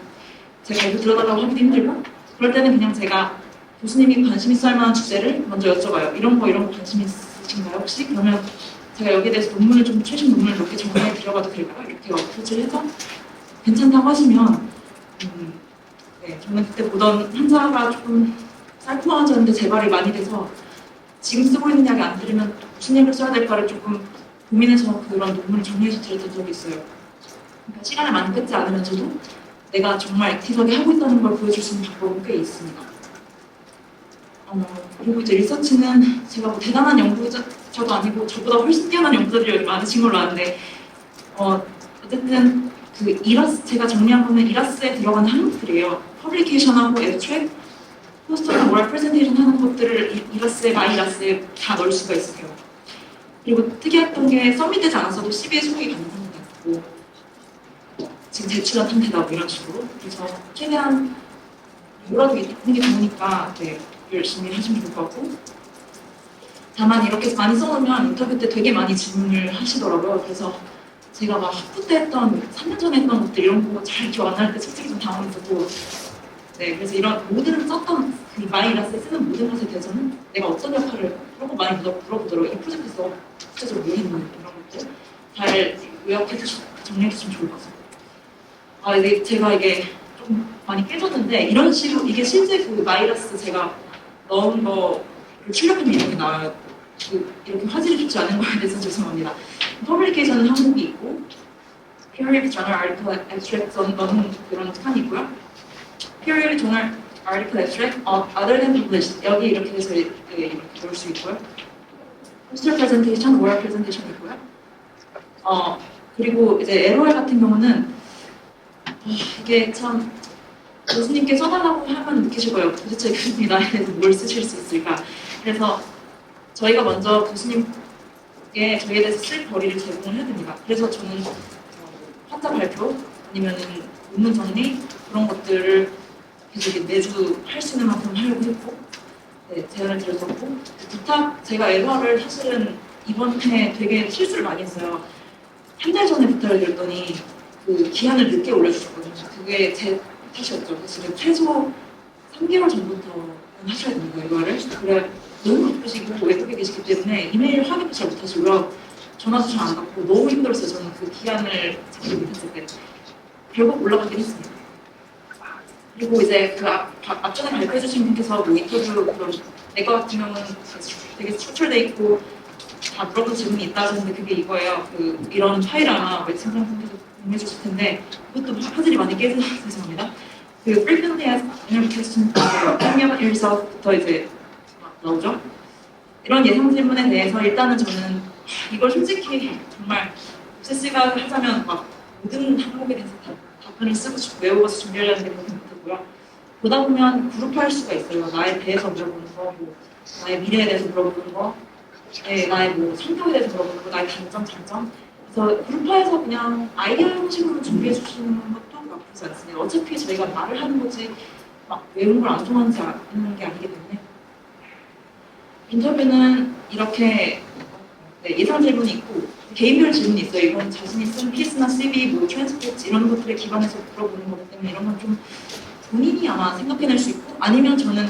제가 이거 들어달라고 하기도 힘들고 그럴 때는 그냥 제가 교수님이 관심 있을 만한 주제를 먼저 여쭤봐요. 이런 거 관심 있으신가요 혹시? 그러면 제가 여기에 대해서 논문을 좀 최신 논문을 몇 개 정리해 드려봐도 될까요? 이렇게 어프로치를 해서 괜찮다고 하시면 네, 저는 그때 보던 환자가 조금 쌀포한 환자인데 재발이 많이 돼서 지금 쓰고 있는 약이 안 들으면 무슨 약을 써야 될까를 조금 고민해서 그런 논문을 정리해서 드렸던 적이 있어요. 그러니까 시간을 많이 뺏지 않으면서도 내가 정말 액티브하게 하고 있다는 걸 보여줄 수 있는 방법은 꽤 있습니다. 그리고 이제 리서치는 제가 뭐 대단한 연구자도 아니고 저보다 훨씬 뛰어난 연구자들이 여기 많으신 걸로 아는데 어쨌든 그 제가 정리한 거는 이라스에 들어가는 항목들이에요. 퍼블리케이션하고 애트랙, 포스터나 오랄 프레젠테이션 하는 것들을 이라스에, 마이라스에 다 넣을 수가 있어요. 그리고 특이했던 게 서밋되지 않았어도 CV에 소개가 가능합니다. 뭐 지금 제출한 상태다 뭐 이런 식으로. 그래서 최대한 뭐라도 있는 게 좋으니까 네, 열심히 하시면 좋을 것 같고 다만 이렇게 많이 써놓으면 인터뷰 때 되게 많이 질문을 하시더라고요. 그래서 제가 막 학부 때 했던 3년 전에 했던 것들 이런 거 잘 기억 안 날 때 솔직히 좀 당황했었고 네, 그래서 이런 모든 썼던 그 마이라스에 쓰는 모든 것에 대해서는 내가 어떤 역할을 그런 거 많이 물어보더라고요. 이 프로젝트에서 구체적으로 뭐 했는지 이런 것들 잘 요약해 주시고 정리해 주시면 좋을 것 같습니다. 이게 제가 이게 좀 많이 깨졌는데 이런 식으로 이게 실제 그 마이라스 제가 넣은 거를 출력하면 이렇게 나와요. 이렇게 화질이 좋지 않은 거에 대해서 죄송합니다. 퍼블리케이션은 항목이 있고 Periodic Journal Article Abstract 넣는 그런 칸이 있고요. Periodic Journal Article Abstract Other than Published 여기 이렇게 해서 이렇게 넣을 수 있고요. Poster Presentation, Oral Presentation 있고요. 그리고 이제 LOL 같은 경우는 이게 참 교수님께 써달라고 하면 느끼실 거예요. 도대체 교수님이 나에 대해서 뭘 쓰실 수 있을까. 그래서 저희가 먼저 교수님께 저희에 대해서 쓸 거리를 제공을 해드립니다. 그래서 저는 환자 발표 아니면 논문 정리 그런 것들을 계속 매주 할 수 있는 만큼 하려고 했고 네, 제안을 드렸었고 제가 LOR을 사실은 이번 해 되게 실수를 많이 했어요. 한 달 전에 부탁을 드렸더니 그 기한을 늦게 올려주셨거든요. 그게 제 탓이었죠. 사실은 최소 3개월 전부터 하셔야 되는 거예요, LOR을. 그래 너무 바쁘시고 외국에 계시기 때문에 이메일 확인도 잘 못하시고요. 전화도 잘 안 받고 너무 힘들었어요. 저는 그 기한을 잡지 못했을 때. 결국 올라가긴 했습니다. 그리고 이제 그 앞전에 발표해주신 분께서 뭐 인터뷰 그런 내과 같은 경우는 되게 스트럭처돼 있고 다 물어본 질문이 있다 하셨는데 그게 이거예요. 이런 파일 아마 웹팀장분께서 공유해 주실 텐데 그것도 화질이 많이 깨져서 죄송합니다. frequently asked interview questions, tell me about yourself부터 이제 나오죠. 이런 예상 질문에 대해서 일단은 저는 이걸 솔직히 정말 옵세시가 하자면 막 모든 항목에 대해서 답변을 쓰고 외워서 준비하려는 게 그렇게 못했고요. 보다 보면 그룹화할 수가 있어요. 나에 대해서 물어보는 거, 뭐 나의 미래에 대해서 물어보는 거, 나의 뭐 성격에 대해서 물어보는 거, 나의 단점, 장점. 그래서 그룹화해서 그냥 아이디어 형식으로 준비해 주시는 것도 나쁘지 않습니다. 어차피 저희가 말을 하는 거지 막 외운 걸 안 통하지 않는 게 아니기 때문에 인터뷰는 이렇게 예상 질문이 있고 개인별 질문이 있어요. 이건 자신이 쓴 피스나 CV, 뭐 트랜스크립트 이런 것들에 기반해서 물어보는 거기 때문에 이런 건 좀 본인이 아마 생각해낼 수 있고 아니면 저는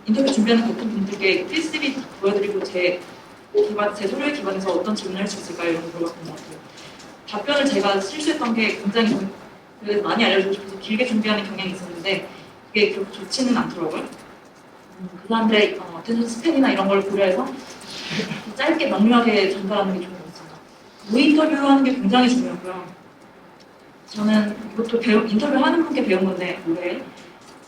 인터뷰 준비하는 같은 분들께 필CV 보여드리고 제 소료에 기반해서 어떤 질문을 할 수 있을까 이런 걸 물어봤던 것 같아요. 답변을 제가 실수했던 게 굉장히 그래서 많이 알려주고 싶어서 길게 준비하는 경향이 있었는데 그게 그렇게 좋지는 않더라고요. 그 사람들의 어텐션 스팬이나 이런 걸 고려해서 짧게 명료하게 전달하는 게 좋은 것 같습니다. 무인터뷰하는 게 굉장히 중요하고요. 저는 이것도 인터뷰하는 분께 배운 건데 올해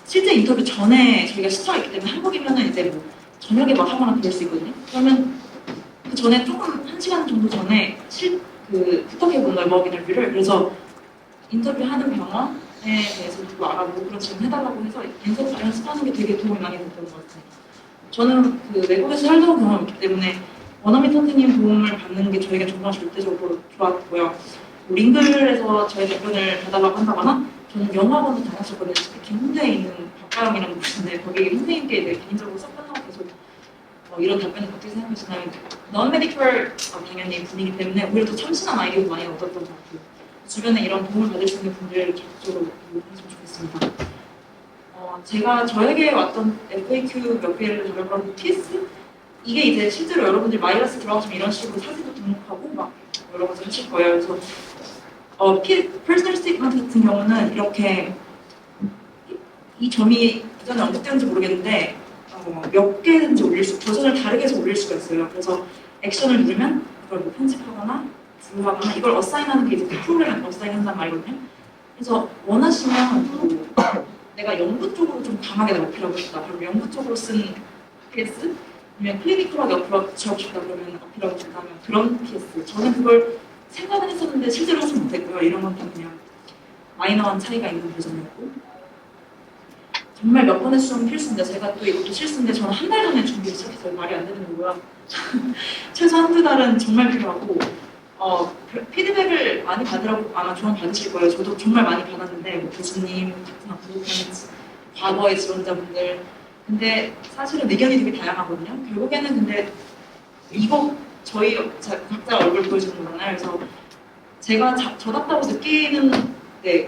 실제 인터뷰 전에 저희가 시차가 있기 때문에 한국이면은 이제 뭐 저녁에 막 하거나 그럴 수 있거든요. 그러면 그 전에 조금 1시간 정도 전에 부탁해본 거예요, 워크 인터뷰를. 그래서 인터뷰하는 병원에 대해서 또 알아보고 그런 질문 해달라고 해서 연습하는 게 되게 도움이 많이 됐던 것 같아요. 저는 외국에서 살던 경험이 있기 때문에 원어민 선생님 도움을 받는 게 저희가 정말 절대적으로 좋았고요. 링글에서 저희 답변을 받아라고 한다거나 저는 영어학원도 다녔었거든요. 특히 홍대에 있는 박가영이라는 곳인데 거기 선생님께 이제 개인적으로 섭외하고 계속 이런 답변을 어떻게 생각하시나요? non-medical 당연히 분이기 때문에 오히려 더 참신한 아이디어도 많이 얻었던 것 같아요. 주변에 이런 도움을 받을 수 있는 분들 적극적으로 이용했으면 좋겠습니다. 제가 저에게 왔던 FAQ 몇 개를 적어본 피스 이게 이제 실제로 여러분들 마이러스 들어가시면 이런 식으로 사진도 등록하고 막 여러 가지 하실 거예요. 그래서 퍼스널 스테이트먼트 같은 경우는 이렇게 이 점이 이전에 언급되는지 모르겠는데 몇 개든지 버전을 다르게 해서 올릴 수가 있어요. 그래서 액션을 누르면 이걸 뭐 편집하거나 분류하거나 이걸 어사인하는 게 이제 그 프로그램에 어사인 한단 말이거든요. 그래서 원하시면 내가 연구 쪽으로 좀 강하게 어필하고 싶다. 그럼 연구 쪽으로 쓴 PS 아니면 클리니컬하게 어필하고 싶다. 그러면 어필하고 싶다면 그런 PS. 저는 그걸 생각은 했었는데 실제로 하지 못했고요. 이런 건 다 그냥 마이너한 차이가 있는 버전이었고 정말 몇 번의 수정은 필수인데 제가 또 이것도 실수인데 저는 한 달 전에 준비를 시작했어요. 말이 안 되는 거고요. 최소 한두 달은 정말 필요하고 피드백을 많이 받으라고 아마 조언 받으실 거예요. 저도 정말 많이 받았는데 뭐 교수님, 같은 학부, 과거의 지원자분들 근데 사실은 의견이 되게 다양하거든요. 결국에는 근데 이거 저희 각자 얼굴 보여주는 거잖아요. 그래서 제가 저답다고 느끼는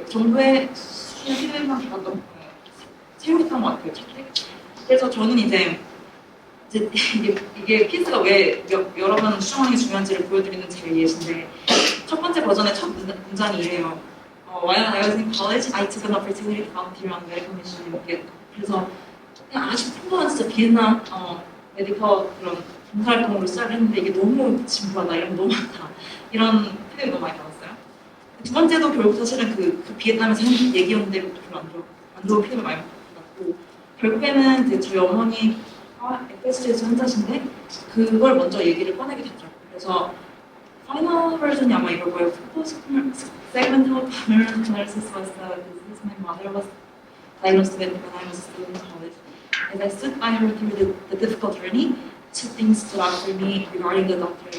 정도의 수준의 피드백만 받았던 채우겠던 것 같아요. 그래서 저는 이제 이게 피스가 왜 여러 번 수정하는 게 중요한지를 보여드리는 제 예시인데 첫 번째 버전의 첫 문장이 이래요. While I was in college, I took an opportunity to volunteer on medical mission. 그래서 그냥 아주 평범한 진짜 비엔나 메디컬 그런 봉사활동으로 시작을 했는데 이게 너무 진부하다, 이런 거 너무 많다 이런 피드백이 너무 많이 나왔어요. 두 번째도 결국 사실은 그 비엔남에서 한 얘기였는데 별로 안 좋은 피드백 많이 받았고 결국에는 이제 저희 어머니 FSG에서 환자신데 그걸 먼저 얘기를 꺼내게 됐죠. 그래서 파이널 버전이 아마 이럴 거예요. Segmental paralysis was disease my mother was diagnosed with when I was still in college. As I stood by her through the difficult journey, two things stood out for me regarding the doctor.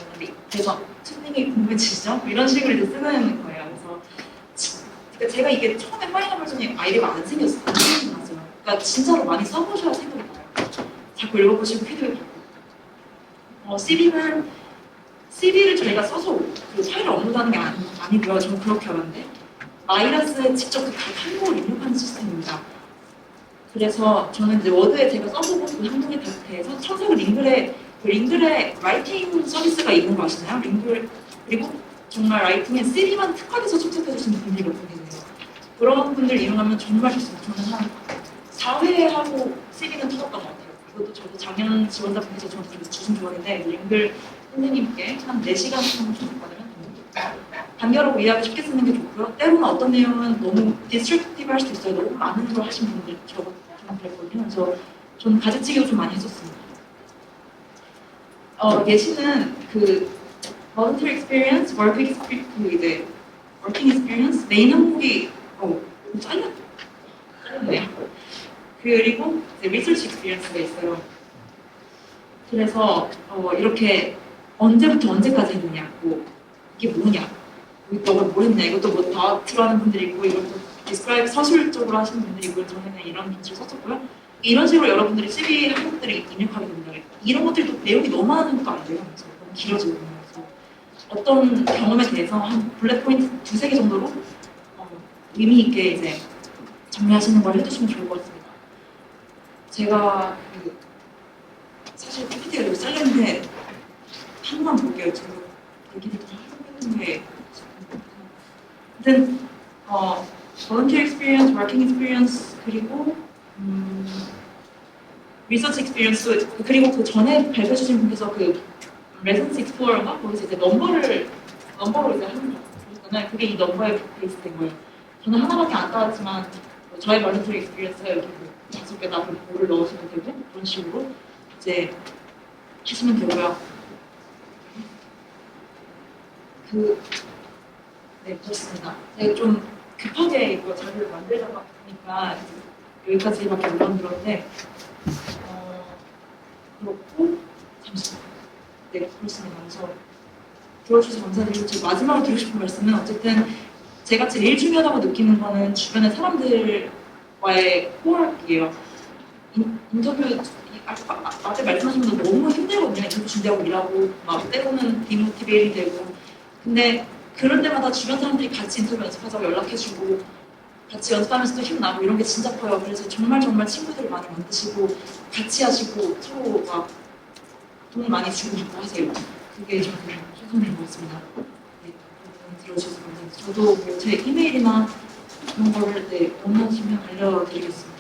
그래서 투님이 궁금해지시죠? 이런 식으로 이제 쓰는 거예요. 그래서 제가 이게 처음에 파이널 버전이 아이디어가 안 생겼어요. 그러니까 진짜로 많이 써보셔야 생각이 나요. 자꾸 읽어보시고 피드백 받고. CV를 저희가 써서 그 파일을 업로드하는 게 아니고요. 저는 그렇게 알았는데 마이러스에 직접 각 항목을 입력하는 시스템입니다. 그래서 저는 이제 워드에 제가 써보고 그 항목에 대해서 첨삭을 링글에 라이팅 서비스가 있는 거 아시나요? 링글 그리고 정말 라이팅에 CV만 특화해서 첨삭해주시는 분들이 몇 분 계세요. 그런 분들 이용하면 정말 좋습니다. 저는 한 4회 하고 CV는 터졌던 것 같아요. 그것도 저도 작년 지원자분께서 저한테 주신 조언인데 링글 선생님께 한 4시간 정도 주셨거든요. 단결하고 이해하기 쉽게 쓰는 게 좋고요. 때로는 어떤 내용은 너무 디스트럭티브 할 수도 있어요. 너무 많은 걸 하신 분들 저는 그랬거든요. 그래서 저는 가지치기도 좀 많이 했었습니다. 예시는 volunteer experience, working experience 메인 항목이 잘렸네요. 그리고 이제 리서치 익스피리언스가 있어요. 그래서 이렇게 언제부터 언제까지 했느냐, 뭐 이게 뭐냐, 너가 뭘 했냐, 이것도 뭐 다 들어하는 분들이 있고 이것도 디스크라이브 서술적으로 하시는 분들이 있고 저는 그냥 이런 기술을 썼었고요. 이런 식으로 여러분들이 CV 한 것들을 입력하게 됩니다. 이런 것들이 또 내용이 너무 많은 것도 안 돼요. 그래서 너무 길어지거든요. 그래서 어떤 경험에 대해서 한 블랙 포인트 2-3개 정도로 의미 있게 이제 정리하시는 걸 해주시면 좋을 것 같습니다. 제가 사실 PPT가 되게 짧은데 한 번만 볼게요. 제가 얘기부터 하는 게 아무튼 volunteer experience, working experience 그리고 research experience 그리고 그 전에 발표해 주신 분께서 그 residency explorer인가 거기서 이제 넘버로 이제 하는 거 그러잖아요. 그게 이 넘버에 베이스된 거예요. 저는 하나밖에 안 따왔지만 저의 volunteer experience가 여기 5개나 뭐를 넣으시면 되고 그런 식으로 이제 하시면 되고요. 네, 그렇습니다. 제가 좀 급하게 이거 자료를 만들다가 보니까 여기까지밖에 못 만들었는데 그렇고 잠시만요. 네, 그렇습니다. 그래서 들어주셔서 감사드리고 제가 마지막으로 드리고 싶은 말씀은 어쨌든 제가 제일 중요하다고 느끼는 거는 주변의 사람들과의 코어학이에요. 인터뷰 앞에 말씀하신 분들 너무 힘들거든요. 인터뷰 준비하고 일하고 막 때로는 디모티베이팅 되고 근데 그럴 때마다 주변 사람들이 같이 인터뷰 연습하자고 연락해주고 같이 연습하면서도 힘나고 이런 게 진짜 커요. 그래서 정말 친구들을 많이 만드시고 같이 하시고 서로 막 돈 많이 주고 받고 하세요. 그게 저는 최선인 것 같습니다. 네, 들어주셔서 감사합니다. 저도 뭐제 이메일이나 그런 거를 원하시면 알려드리겠습니다.